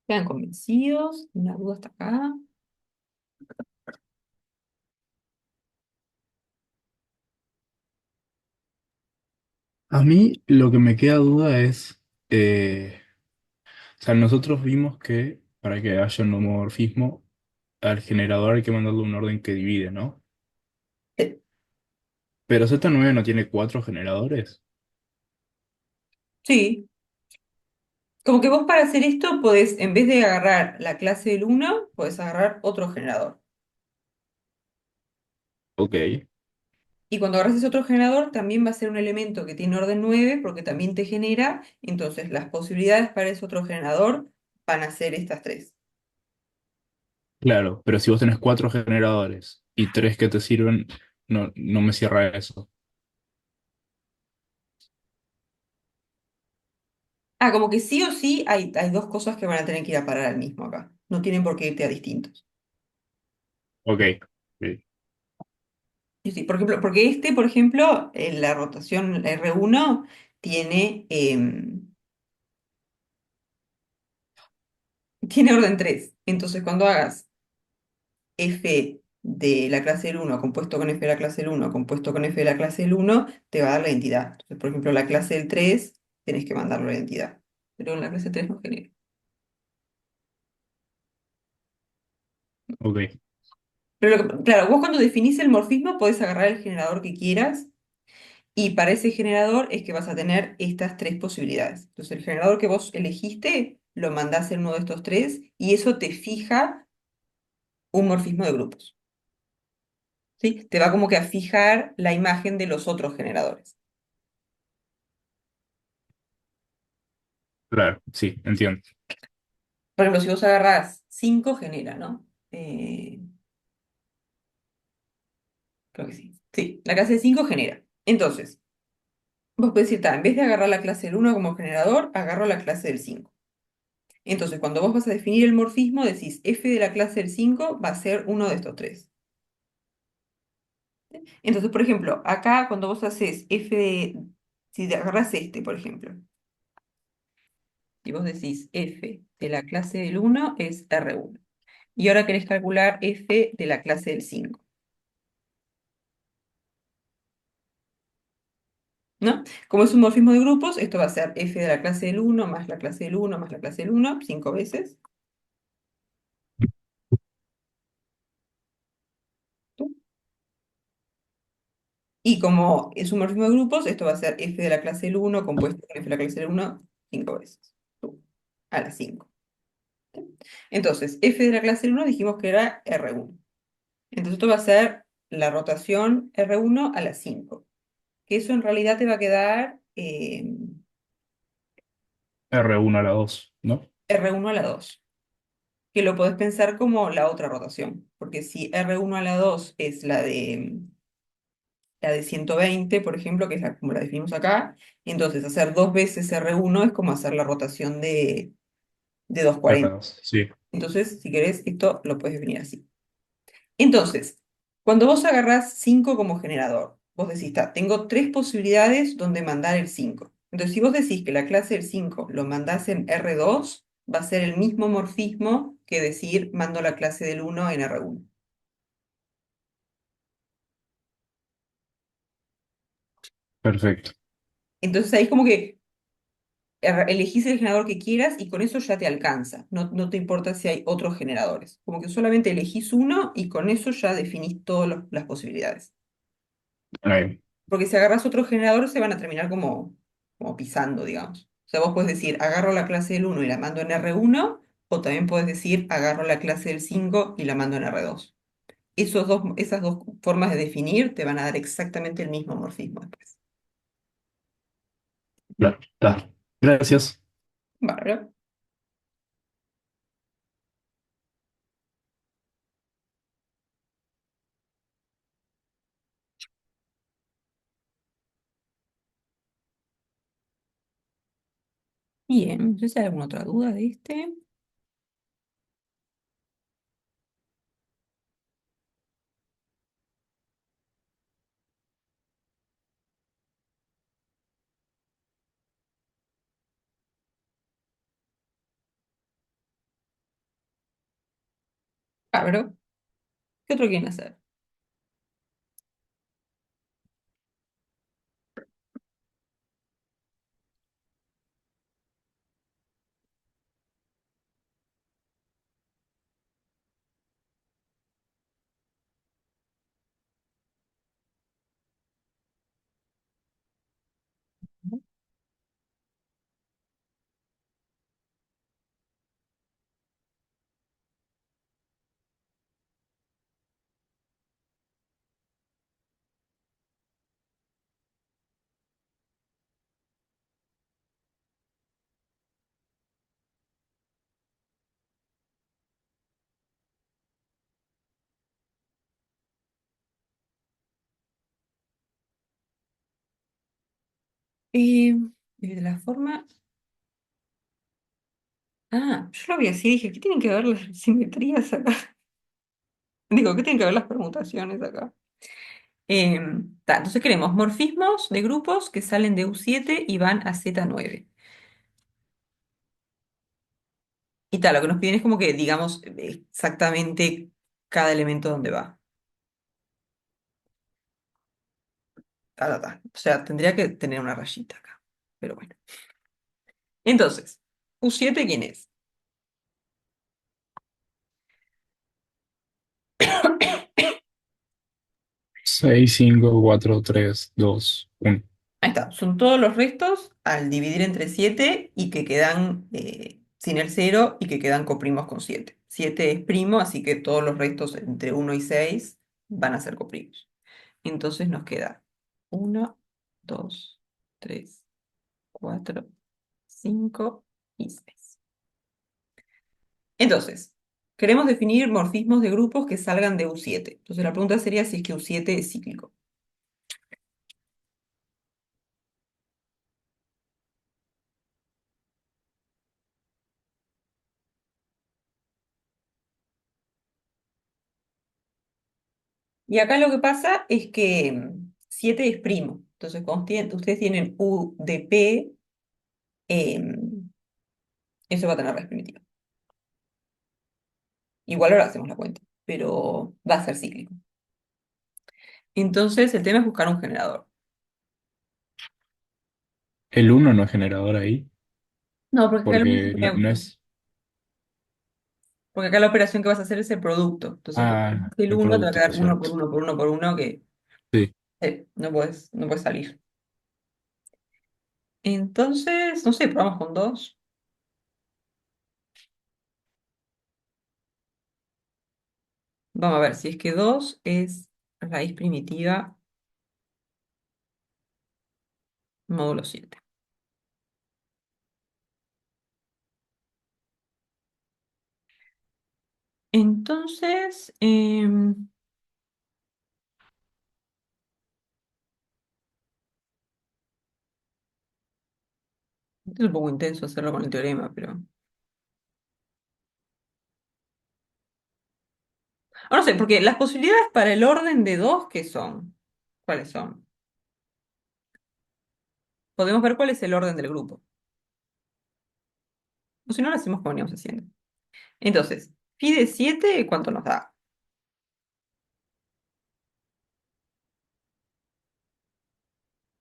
¿Quedan convencidos? ¿Una duda hasta acá? A mí lo que me queda duda es, o sea, nosotros vimos que para que haya un homomorfismo, al generador hay que mandarle un orden que divide, ¿no? Eh, Pero Z9 no tiene cuatro generadores. sí. Como que vos para hacer esto podés, en vez de agarrar la clase del 1, podés agarrar otro generador. Ok, Y cuando agarras ese otro generador, también va a ser un elemento que tiene orden 9 porque también te genera. Entonces, las posibilidades para ese otro generador van a ser estas tres. claro, pero si vos tenés cuatro generadores y tres que te sirven, no, no me cierra eso. Ah, como que sí o sí hay dos cosas que van a tener que ir a parar al mismo acá. No tienen por qué irte a distintos. Ok, ok, Y sí, por ejemplo, porque este, por ejemplo, en la rotación R1 tiene, tiene orden 3. Entonces, cuando hagas f de la clase del 1 compuesto con f de la clase del 1 compuesto con f de la clase del 1, te va a dar la identidad. Entonces, por ejemplo, la clase del 3 tenés que mandarlo a la identidad. Pero en la clase 3 no genera. ok, Pero claro, vos cuando definís el morfismo podés agarrar el generador que quieras y para ese generador es que vas a tener estas tres posibilidades. Entonces, el generador que vos elegiste lo mandás en uno de estos tres y eso te fija un morfismo de grupos. ¿Sí? Te va como que a fijar la imagen de los otros generadores. claro, sí, entiendo. Por ejemplo, si vos agarrás 5 genera, ¿no? Creo que sí. Sí, la clase de 5 genera. Entonces, vos podés decir, en vez de agarrar la clase del 1 como generador, agarro la clase del 5. Entonces, cuando vos vas a definir el morfismo, decís f de la clase del 5 va a ser uno de estos tres. Entonces, por ejemplo, acá cuando vos haces si te agarrás este, por ejemplo, y vos decís f de la clase del 1 es R1. Y ahora querés calcular f de la clase del 5, ¿no? Como es un morfismo de grupos, esto va a ser f de la clase del 1 más la clase del 1 más la clase del 1, 5 veces. Y como es un morfismo de grupos, esto va a ser f de la clase del uno compuesto con f de la clase del uno 5 veces. A las 5. Entonces, f de la clase del uno dijimos que era R1. Entonces esto va a ser la rotación R1 a las 5. Que eso en realidad te va a quedar R1 a la 2, ¿no? R1 a la 2. Que lo podés pensar como la otra rotación. Porque si R1 a la 2 es la de 120, por ejemplo, que es como la definimos acá, entonces hacer dos veces R1 es como hacer la rotación de 240. R2, sí. Entonces, si querés, esto lo puedes definir así. Entonces, cuando vos agarrás 5 como generador, vos decís, tengo tres posibilidades donde mandar el 5. Entonces, si vos decís que la clase del 5 lo mandás en R2, va a ser el mismo morfismo que decir mando la clase del uno en R1. Perfecto. Entonces, ahí es como que elegís el generador que quieras y con eso ya te alcanza. No, no te importa si hay otros generadores. Como que solamente elegís uno y con eso ya definís todas las posibilidades. Ahí. Porque si agarras otro generador se van a terminar como pisando, digamos. O sea, vos puedes decir, agarro la clase del uno y la mando en R1, o también puedes decir, agarro la clase del 5 y la mando en R2. Esas dos formas de definir te van a dar exactamente el mismo morfismo después. Claro, está. Gracias. Bárbaro. Bien, no sé si hay alguna otra duda de este. Bárbaro. ¿Qué otro quieren hacer? Eh, de la forma. Yo lo vi así, dije, ¿qué tienen que ver las simetrías acá? Digo, ¿qué tienen que ver las permutaciones acá? Entonces queremos morfismos de grupos que salen de U7 y van a Z9. Y tal, lo que nos piden es como que digamos exactamente cada elemento donde va. O sea, tendría que tener una rayita acá. Pero bueno. Entonces, U7, ¿quién es? 6, 5, 4, 3, 2, 1. Ahí está, son todos los restos al dividir entre 7 y que quedan sin el cero y que quedan coprimos con 7. 7 es primo, así que todos los restos entre 1 y 6 van a ser coprimos. Entonces nos queda 1, 2, 3, 4, 5 y 6. Entonces, queremos definir morfismos de grupos que salgan de U7. Entonces la pregunta sería si es que U7 es cíclico. Y acá lo que pasa es que 7 es primo. Entonces, cuando ustedes tienen U de P, eso va a tener raíz primitiva. Igual ahora hacemos la cuenta, pero va a ser cíclico. Entonces, el tema es buscar un generador. El 1 no es generador ahí, No, porque acá el uno es porque no, no neutro. es. Porque acá la operación que vas a hacer es el producto. Entonces, Ah, el el uno te va a producto, quedar uno por cierto. uno por uno por uno, que Sí, no puedes salir. Entonces, no sé, probamos con 2. Vamos a ver si es que 2 es raíz primitiva módulo 7. Entonces, es un poco intenso hacerlo con el teorema, pero... O no sé, porque las posibilidades para el orden de 2, ¿qué son? ¿Cuáles son? Podemos ver cuál es el orden del grupo. O si no, lo hacemos como veníamos haciendo. Entonces, phi de 7, ¿cuánto nos da?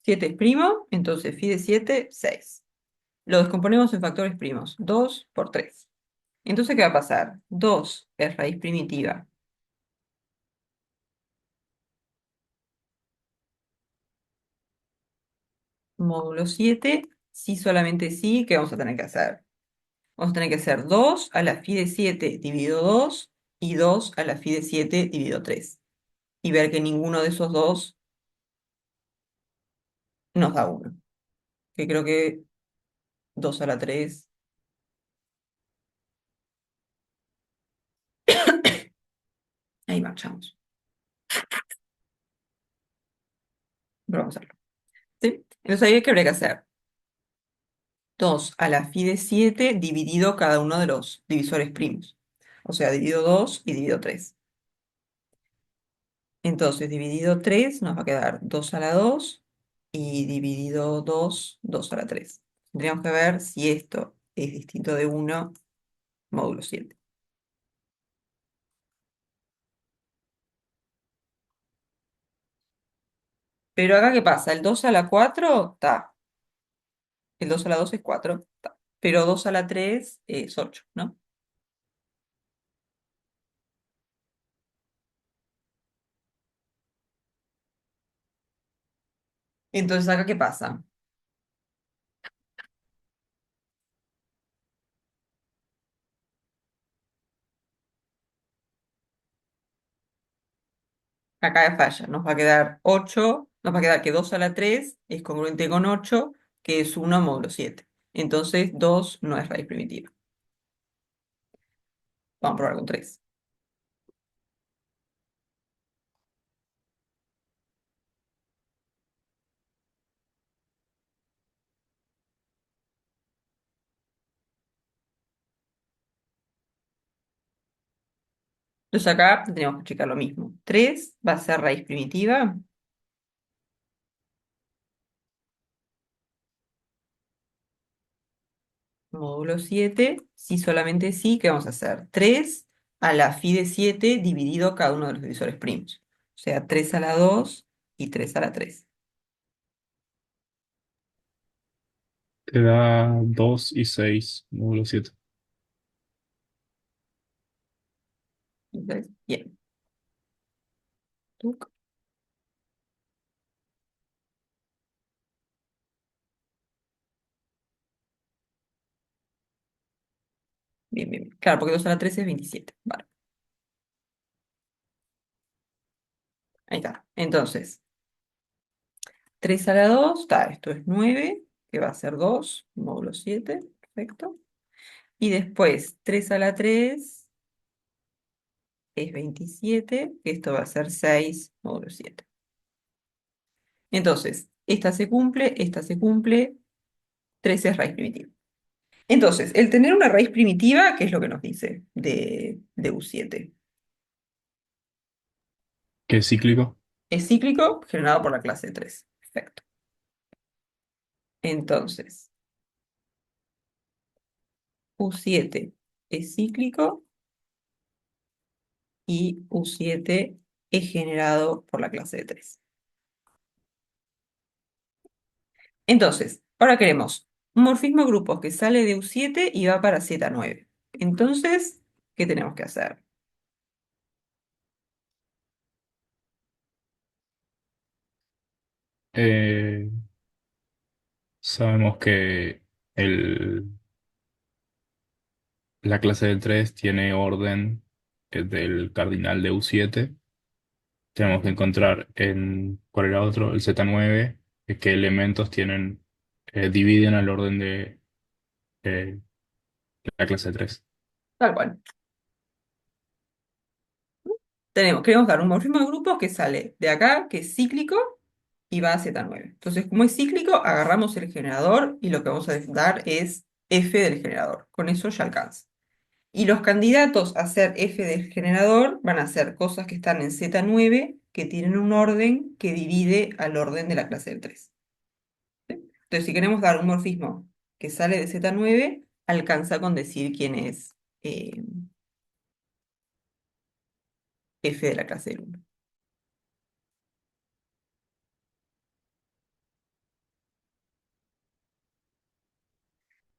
7 es primo, entonces phi de 7, 6. Lo descomponemos en factores primos, 2 por 3. Entonces, ¿qué va a pasar? 2 es raíz primitiva módulo 7. Sí, solamente sí, ¿qué vamos a tener que hacer? Vamos a tener que hacer 2 a la phi de 7 dividido 2 y 2 a la phi de 7 dividido 3. Y ver que ninguno de esos dos nos da 1. Que creo que 2 a la 3. Ahí marchamos. Pero vamos a hacerlo. ¿Sí? Entonces ahí, ¿qué habría que hacer? 2 a la phi de 7 dividido cada uno de los divisores primos. O sea, dividido 2 y dividido 3. Entonces, dividido 3 nos va a quedar 2 a la 2 y dividido 2, 2 a la 3. Tendríamos que ver si esto es distinto de 1 módulo 7. Pero acá, ¿qué pasa? El 2 a la 4 está. El 2 a la 2 es 4. Está. Pero 2 a la 3 es 8, ¿no? Entonces, acá, ¿qué pasa? Acá falla. Nos va a quedar 8. Nos va a quedar que 2 a la 3 es congruente con 8, que es 1 módulo 7. Entonces, 2 no es raíz primitiva. Vamos a probar con 3. Entonces acá tenemos que checar lo mismo. 3 va a ser raíz primitiva, módulo 7. Si solamente sí, ¿qué vamos a hacer? 3 a la phi de 7 dividido cada uno de los divisores primos. O sea, 3 a la 2 y 3 a la 3. Te da 2 y 6 módulo 7. Entonces, bien. Tuc. Bien, bien, bien. Claro, porque 2 a la 3 es 27. Vale, ahí está. Entonces, 3 a la 2, está, esto es 9, que va a ser 2 módulo 7. Perfecto. Y después, 3 a la 3 es 27, que esto va a ser 6 módulo 7. Entonces, esta se cumple, 13 es raíz primitiva. Entonces, el tener una raíz primitiva, ¿qué es lo que nos dice de U7? ¿Qué es cíclico? Es cíclico generado por la clase 3. Perfecto. Entonces, U7 es cíclico y U7 es generado por la clase de 3. Entonces, ahora queremos un morfismo de grupos que sale de U7 y va para Z9. Entonces, ¿qué tenemos que hacer? Eh, sabemos que el, la clase del 3 tiene orden del cardinal de U7. Tenemos que encontrar en, ¿cuál era otro? El Z9, qué elementos tienen, dividen al orden de eh, la clase 3. Tal cual. Queremos dar un morfismo de grupos que sale de acá, que es cíclico, y va a Z9. Entonces, como es cíclico, agarramos el generador y lo que vamos a dar es F del generador. Con eso ya alcanza. Y los candidatos a ser F del generador van a ser cosas que están en Z9, que tienen un orden que divide al orden de la clase del 3. Entonces, si queremos dar un morfismo que sale de Z9, alcanza con decir quién es F de la clase del 1.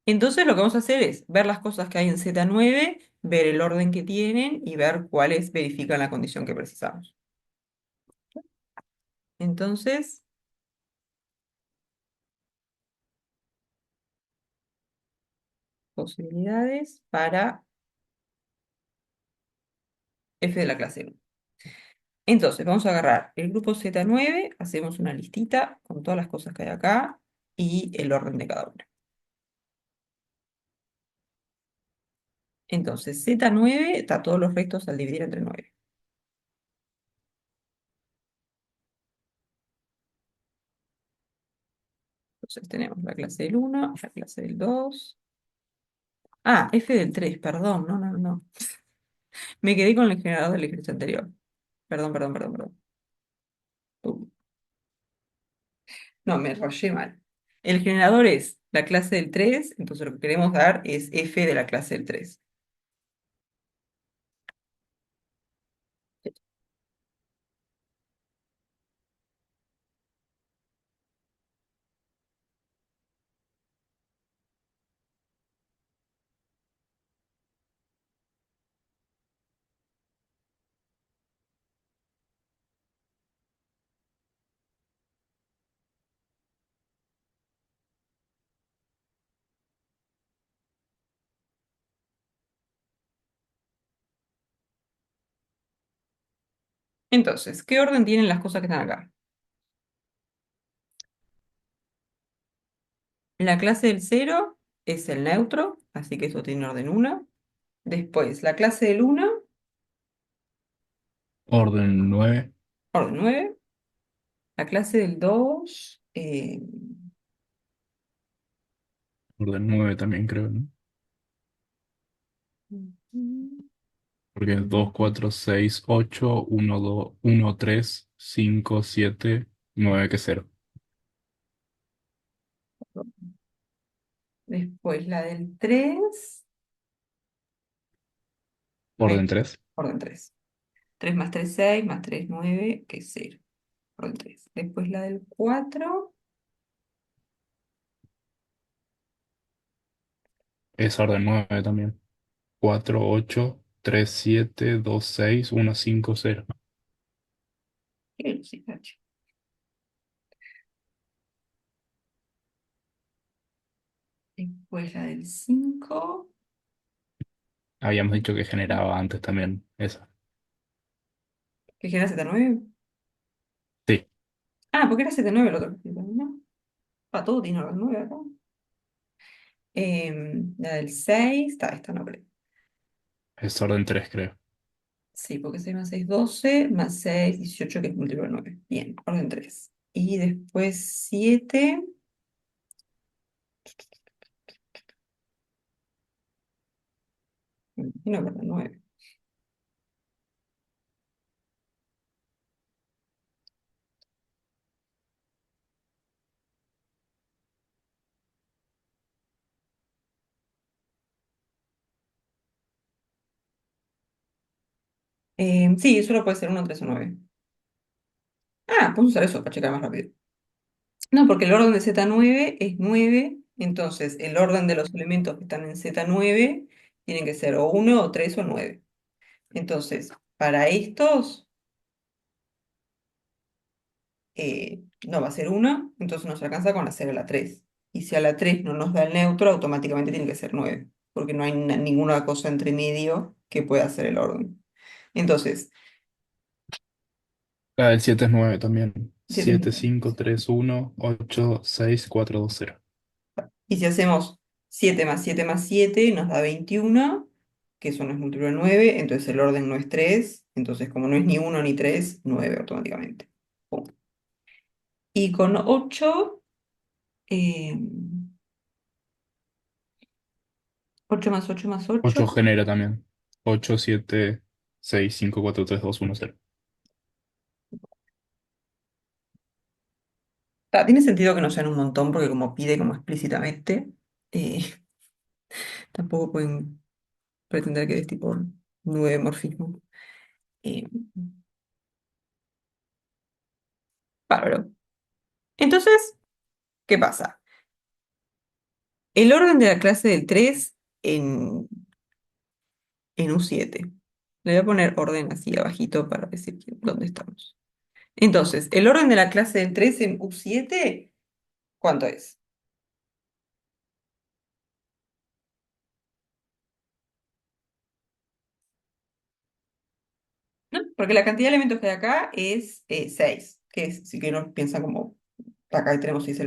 Entonces, lo que vamos a hacer es ver las cosas que hay en Z9, ver el orden que tienen y ver cuáles verifican la condición que precisamos. Entonces, posibilidades para F de la clase 1. Entonces, vamos a agarrar el grupo Z9, hacemos una listita con todas las cosas que hay acá y el orden de cada una. Entonces, Z9 está todos los rectos al dividir entre 9. Entonces, tenemos la clase del 1, la clase del 2. Ah, F del 3, perdón, no, no, no. Me quedé con el generador del ejercicio anterior. Perdón, perdón, perdón, perdón. Uh, No, me rayé mal. El generador es la clase del 3, entonces lo que queremos dar es F de la clase del 3. Entonces, ¿qué orden tienen las cosas que están acá? La clase del 0 es el neutro, así que eso tiene orden 1. Después, la clase del 1, Orden 9, orden 9. La clase del 2, orden 9 también creo, ¿no? Porque es 2, 4, 6, 8, 1, 2, 1, 3, 5, 7, 9 que cero. después la del 3, Orden 3 orden 3. 3 más 3 6, más 3 9, que es 0. Orden 3. Después la del 4, es orden 9 también. 4, 8, 3, 7, 2, 6, 1, 5, 0. qué velocidad, che. Después la del 5, Habíamos dicho que generaba antes también esa. que era Z9. Sí, Ah, porque era Z9 el otro. ¿No? Ah, todo tiene orden 9 acá. La del 6, está, esta no creo. es orden 3 creo. Sí, porque 6 más 6 12, más 6 18, que es múltiplo de 9. Bien, orden 3. Y después 7, y no, perdón, 9. Sí, solo puede ser 1, 3 o 9. Ah, podemos usar eso para checar más rápido. No, porque el orden de Z9 es 9, entonces el orden de los elementos que están en Z9 tienen que ser o 1, o 3 o 9. Entonces, para estos, no va a ser 1, entonces nos alcanza con hacer a la 3. Y si a la 3 no nos da el neutro, automáticamente tiene que ser 9, porque no hay ninguna cosa entre medio que pueda hacer el orden. Entonces, La del 7 es 9 también. 7 es 7 9. 5 3 1 8 6 4 2 0. Y si hacemos 7 más 7 más 7 nos da 21, que eso no es múltiplo de 9, entonces el orden no es 3, entonces como no es ni 1 ni 3, 9 automáticamente. Pum. Y con 8, 8 más 8 más 8. 8 genera también. 8 7 6 5 4 3 2 1 0. Tiene sentido que no sean un montón, porque como pide como explícitamente, eh, tampoco pueden pretender que es tipo 9 morfismo. Eh, Bárbaro. Entonces, ¿qué pasa? El orden de la clase del 3 en U7. Le voy a poner orden así abajito para decir dónde estamos. Entonces, el orden de la clase del 3 en U7, ¿cuánto es? ¿No? Porque la cantidad de elementos que hay acá es 6, que es, si que uno piensa como, acá tenemos 6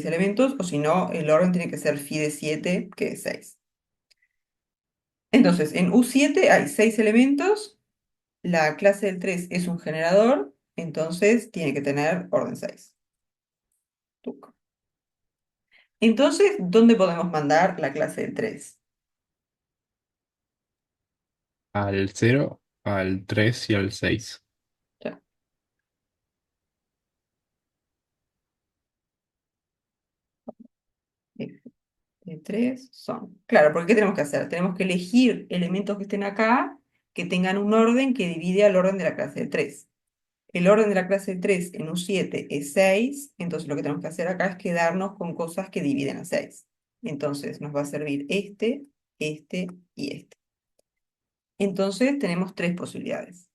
elementos, o si no, el orden tiene que ser phi de 7, que es 6. Entonces, en U7 hay 6 elementos, la clase del 3 es un generador, entonces tiene que tener orden 6. Tuc. Entonces, ¿dónde podemos mandar la clase del 3? Al 0, al 3 y al 6. Ya, F de 3 son. Claro, porque ¿qué tenemos que hacer? Tenemos que elegir elementos que estén acá, que tengan un orden que divide al orden de la clase del 3. El orden de la clase del 3 en un 7 es 6, entonces lo que tenemos que hacer acá es quedarnos con cosas que dividen a 6. Entonces nos va a servir este y este. Entonces tenemos tres posibilidades.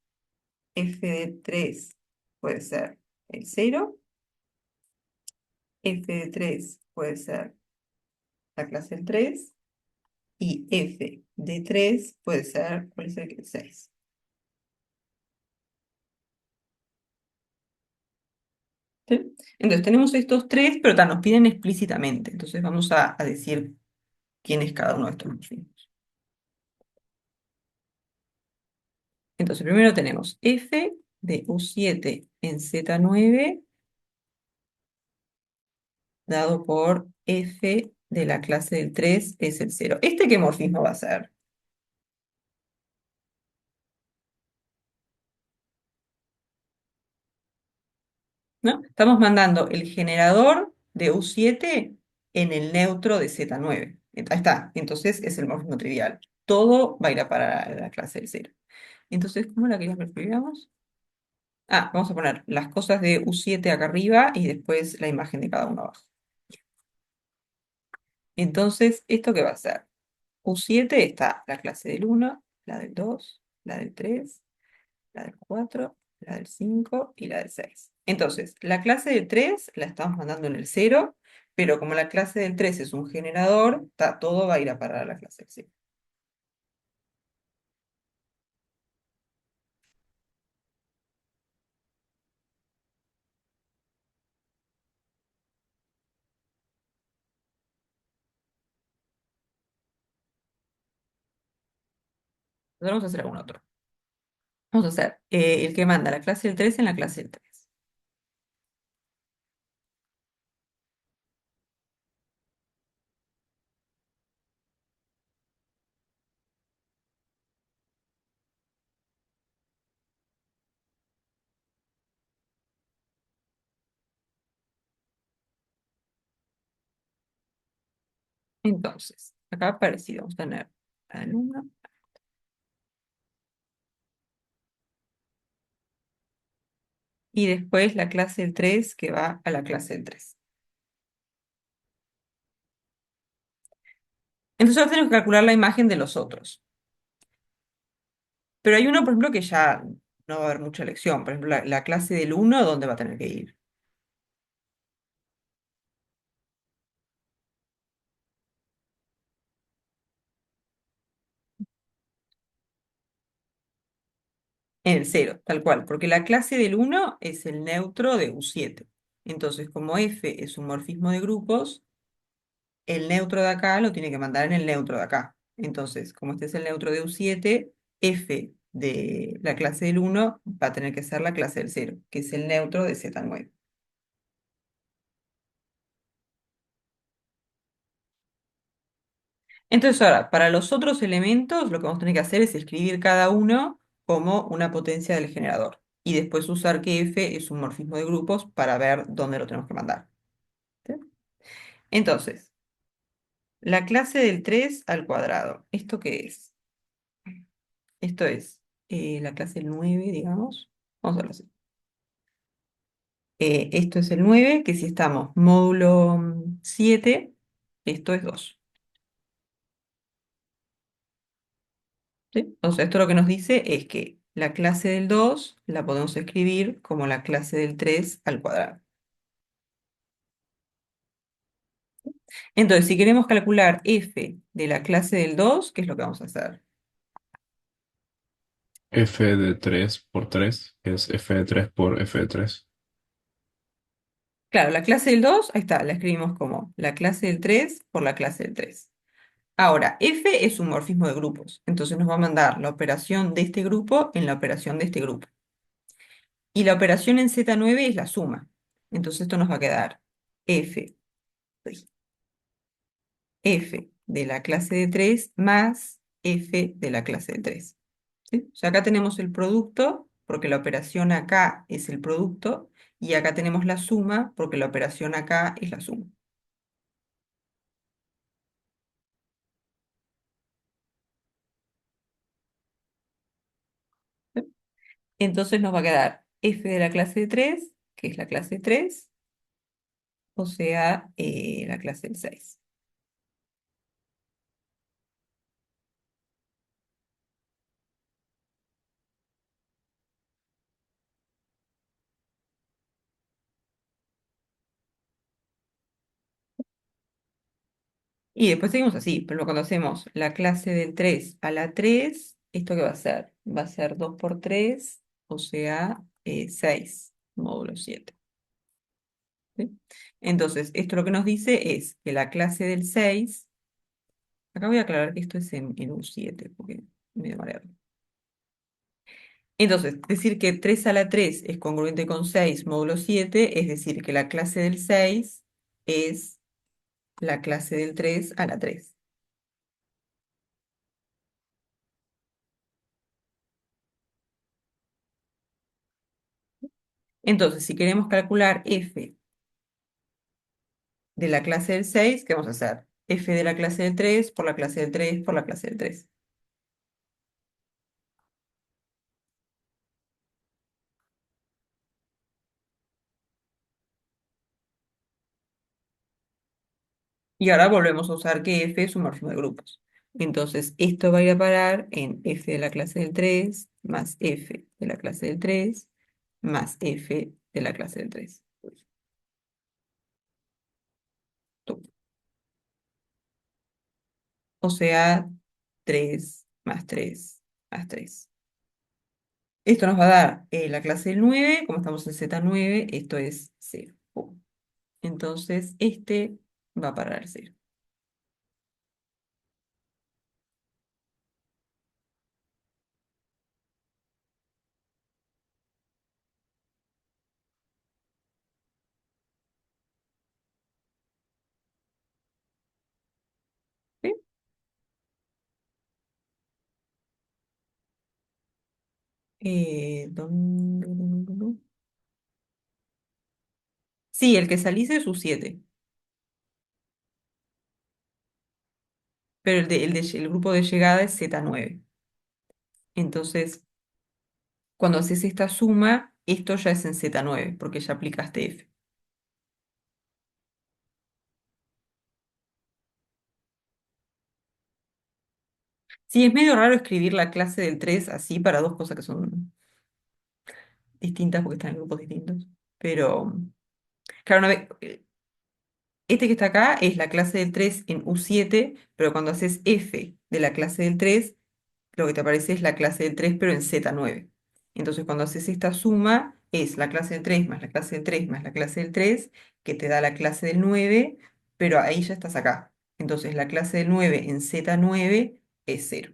F de 3 puede ser el 0, F de 3 puede ser la clase del 3 y F de 3 puede ser, ¿cuál es el 6? ¿Sí? Entonces tenemos estos tres, pero nos piden explícitamente. Entonces vamos a decir quién es cada uno de estos morfismos. Entonces primero tenemos F de U7 en Z9 dado por F de la clase del 3 es el 0. ¿Este qué morfismo va a ser? ¿No? Estamos mandando el generador de U7 en el neutro de Z9. Ahí está. Entonces es el morfismo trivial. Todo va a ir a parar a la clase del 0. Entonces, ¿cómo la queríamos que lo escribiéramos? Vamos a poner las cosas de U7 acá arriba y después la imagen de cada uno abajo. Entonces, ¿esto qué va a ser? U7 está la clase del 1, la del 2, la del 3, la del 4, la del 5 y la del 6. Entonces, la clase del 3 la estamos mandando en el 0, pero como la clase del 3 es un generador, todo va a ir a parar a la clase del 0. Entonces, vamos a hacer algún otro. Vamos a hacer el que manda la clase del 3 en la clase del 3. Entonces, acá parecido, vamos a tener la del 1 y después la clase del 3 que va a la clase del 3. Entonces ahora tenemos que calcular la imagen de los otros. Pero hay uno, por ejemplo, que ya no va a haber mucha elección. Por ejemplo, la clase del 1, ¿dónde va a tener que ir? En el cero, tal cual, porque la clase del uno es el neutro de U7. Entonces, como F es un morfismo de grupos, el neutro de acá lo tiene que mandar en el neutro de acá. Entonces, como este es el neutro de U7, F de la clase del uno va a tener que ser la clase del cero, que es el neutro de Z9. Entonces, ahora, para los otros elementos, lo que vamos a tener que hacer es escribir cada uno como una potencia del generador. Y después usar que F es un morfismo de grupos para ver dónde lo tenemos que mandar. ¿Sí? Entonces, la clase del 3 al cuadrado. ¿Esto qué es? Esto es la clase del 9, digamos. Vamos a verlo así. Esto es el 9, que si estamos módulo 7, esto es 2. ¿Sí? O sea, esto lo que nos dice es que la clase del 2 la podemos escribir como la clase del 3 al cuadrado. Entonces, si queremos calcular f de la clase del 2, ¿qué es lo que vamos a hacer? F de 3 por 3 es F de 3 por F de 3. Claro, la clase del 2, ahí está, la escribimos como la clase del 3 por la clase del 3. Ahora, f es un morfismo de grupos, entonces nos va a mandar la operación de este grupo en la operación de este grupo. Y la operación en Z9 es la suma. Entonces esto nos va a quedar f, uy, f de la clase de 3 más f de la clase de 3. ¿Sí? O sea, acá tenemos el producto, porque la operación acá es el producto, y acá tenemos la suma, porque la operación acá es la suma. ¿Sí? Entonces nos va a quedar f de la clase de 3, que es la clase de 3, o sea, la clase del 6. Y después seguimos así, pero cuando hacemos la clase del 3 a la 3, ¿esto qué va a ser? Va a ser 2 por 3, o sea, 6 módulo 7. ¿Sí? Entonces, esto lo que nos dice es que la clase del 6, acá voy a aclarar que esto es en U7, porque me mareado. Entonces, decir que 3 a la 3 es congruente con 6 módulo 7, es decir, que la clase del 6 es la clase del 3 a la 3. Entonces, si queremos calcular f de la clase del 6, ¿qué vamos a hacer? F de la clase del 3 por la clase del 3 por la clase del 3. Y ahora volvemos a usar que F es un morfismo de grupos. Entonces, esto va a ir a parar en F de la clase del 3 más F de la clase del 3 más F de la clase del 3. O sea, 3 más 3 más 3. Esto nos va a dar la clase del 9, como estamos en Z9, esto es 0. Pum. Entonces, este va a parar al 0. ¿Sí? ¿Dónde? Sí, el que salís es U7, pero el grupo de llegada es Z9. Entonces, cuando haces esta suma, esto ya es en Z9, porque ya aplicaste F. Sí, es medio raro escribir la clase del 3 así para dos cosas que son distintas porque están en grupos distintos. Pero, claro, este que está acá es la clase del 3 en U7, pero cuando haces F de la clase del 3, lo que te aparece es la clase del 3, pero en Z9. Entonces, cuando haces esta suma, es la clase del 3 más la clase del 3 más la clase del 3 que te da la clase del 9, pero ahí ya estás acá. Entonces, la clase del 9 en Z9 es cero.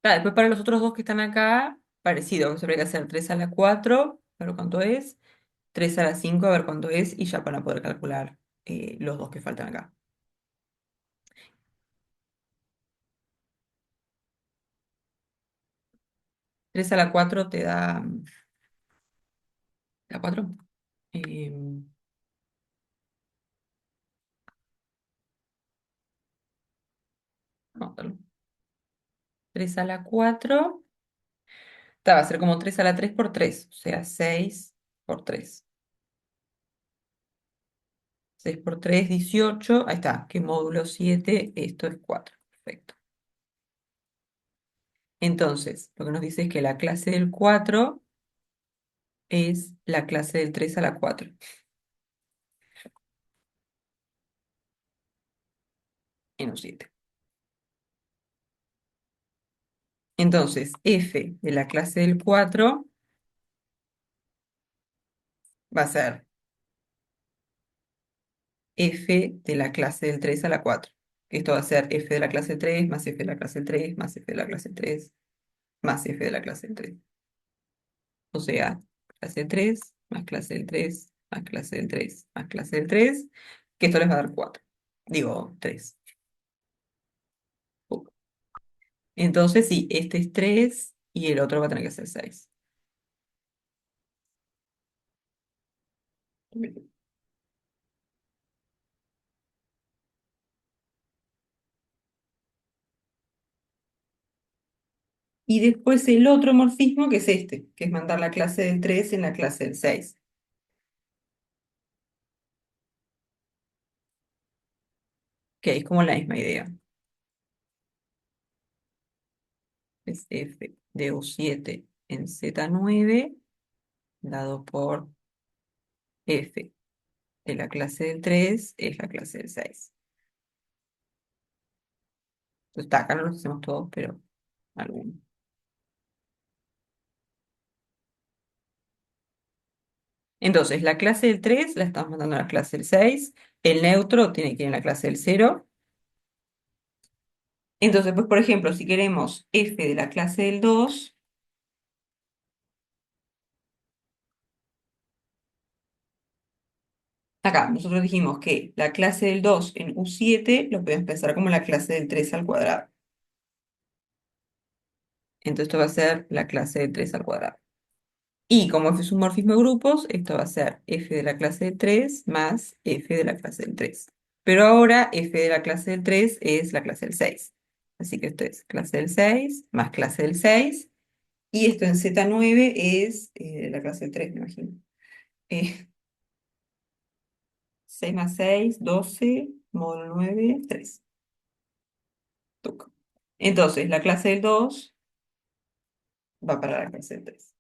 Claro, después para los otros dos que están acá, parecido, que habría que hacer 3 a la 4, a ver cuánto es, 3 a la 5, a ver cuánto es, y ya para poder calcular los dos que faltan acá. 3 a la 4 te da... ¿La 4? No, 3 a la 4 va a ser como 3 a la 3 por 3, o sea, 6 por 3. 6 por 3, 18. Ahí está, que módulo 7, esto es 4. Perfecto. Entonces, lo que nos dice es que la clase del 4 es la clase del 3 a la 4 en un 7. Entonces, f de la clase del 4 va a ser f de la clase del 3 a la 4. Esto va a ser f de la clase 3 más f de la clase 3 más f de la clase 3 más f de la clase 3. O sea, clase 3 más clase del 3 más clase del 3 más clase del 3, que esto les va a dar 4. Digo, 3. Entonces, sí, este es 3 y el otro va a tener que ser 6. Y después el otro morfismo, que es este, que es mandar la clase del 3 en la clase del 6, que es como la misma idea. Es f de U7 en Z9 dado por f de la clase del 3 es la clase del 6. Entonces, está, acá no los hacemos todos, pero algunos. Entonces, la clase del 3 la estamos mandando a la clase del 6. El neutro tiene que ir en la clase del 0. Entonces, pues, por ejemplo, si queremos f de la clase del 2, acá nosotros dijimos que la clase del 2 en U7 lo podemos pensar como la clase del 3 al cuadrado. Entonces, esto va a ser la clase del 3 al cuadrado. Y como f es un morfismo de grupos, esto va a ser f de la clase del 3 más f de la clase del 3. Pero ahora f de la clase del 3 es la clase del 6. Así que esto es clase del 6 más clase del 6. Y esto en Z9 es la clase del 3, me imagino. 6 más 6, 12, módulo 9, 3. Tuc. Entonces, la clase del 2 va para la clase del 3.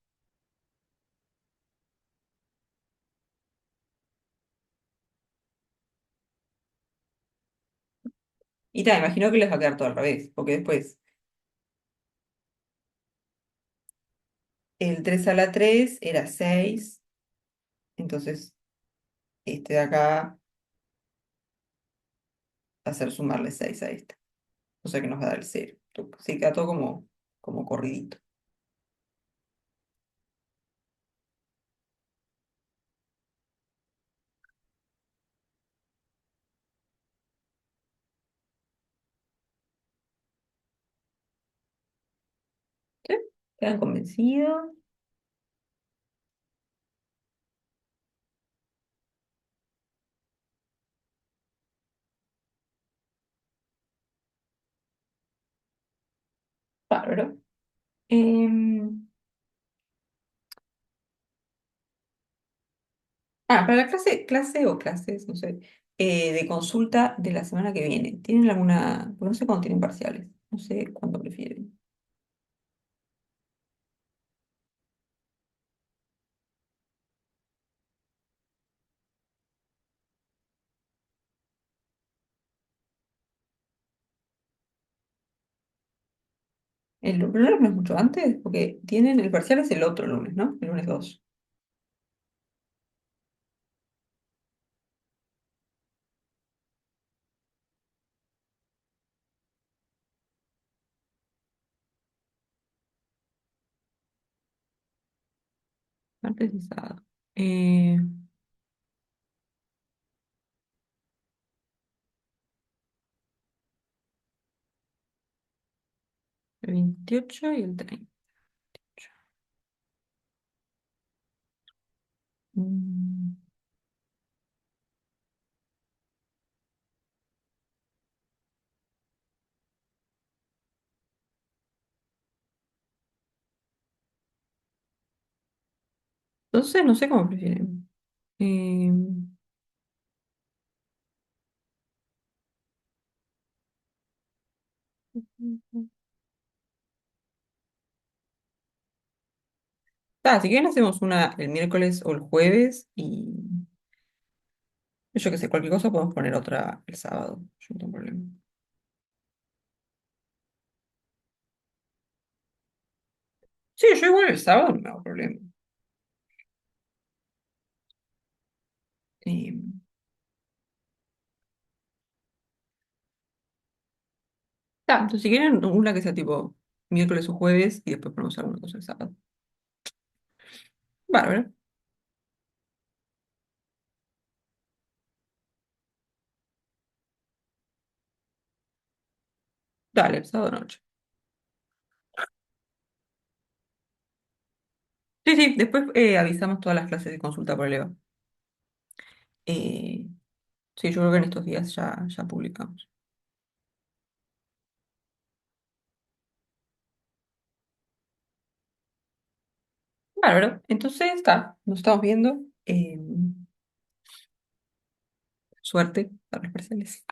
Y tal, imagino que les va a quedar todo al revés, porque después el 3 a la 3 era 6, entonces este de acá va a ser sumarle 6 a esta. O sea que nos va a dar el 0. Sí, queda todo como corridito. ¿Sí? ¿Quedan convencidos? Bárbaro. Em, para la clase o clases, no sé, de consulta de la semana que viene, ¿tienen alguna, porque no sé cuándo tienen parciales, no sé cuándo prefieren? ¿El lunes no es mucho antes? Porque tienen, el parcial es el otro lunes, ¿no? El lunes 2. Martes y sábado. Eh, el 28 y el 30. Mm, Entonces, no sé cómo prefieren. Eh, si quieren hacemos una el miércoles o el jueves y yo qué sé, cualquier cosa podemos poner otra el sábado. Yo no tengo problema. Sí, yo igual el sábado no me hago problema. Eh, entonces si quieren una que sea tipo miércoles o jueves y después ponemos alguna cosa el sábado. Bárbaro. Dale, el sábado noche. Sí, sí, después avisamos todas las clases de consulta por el EVA. Eh, sí, yo creo que en estos días ya publicamos. Bárbaro. Entonces está, nos estamos viendo. Suerte para los parciales.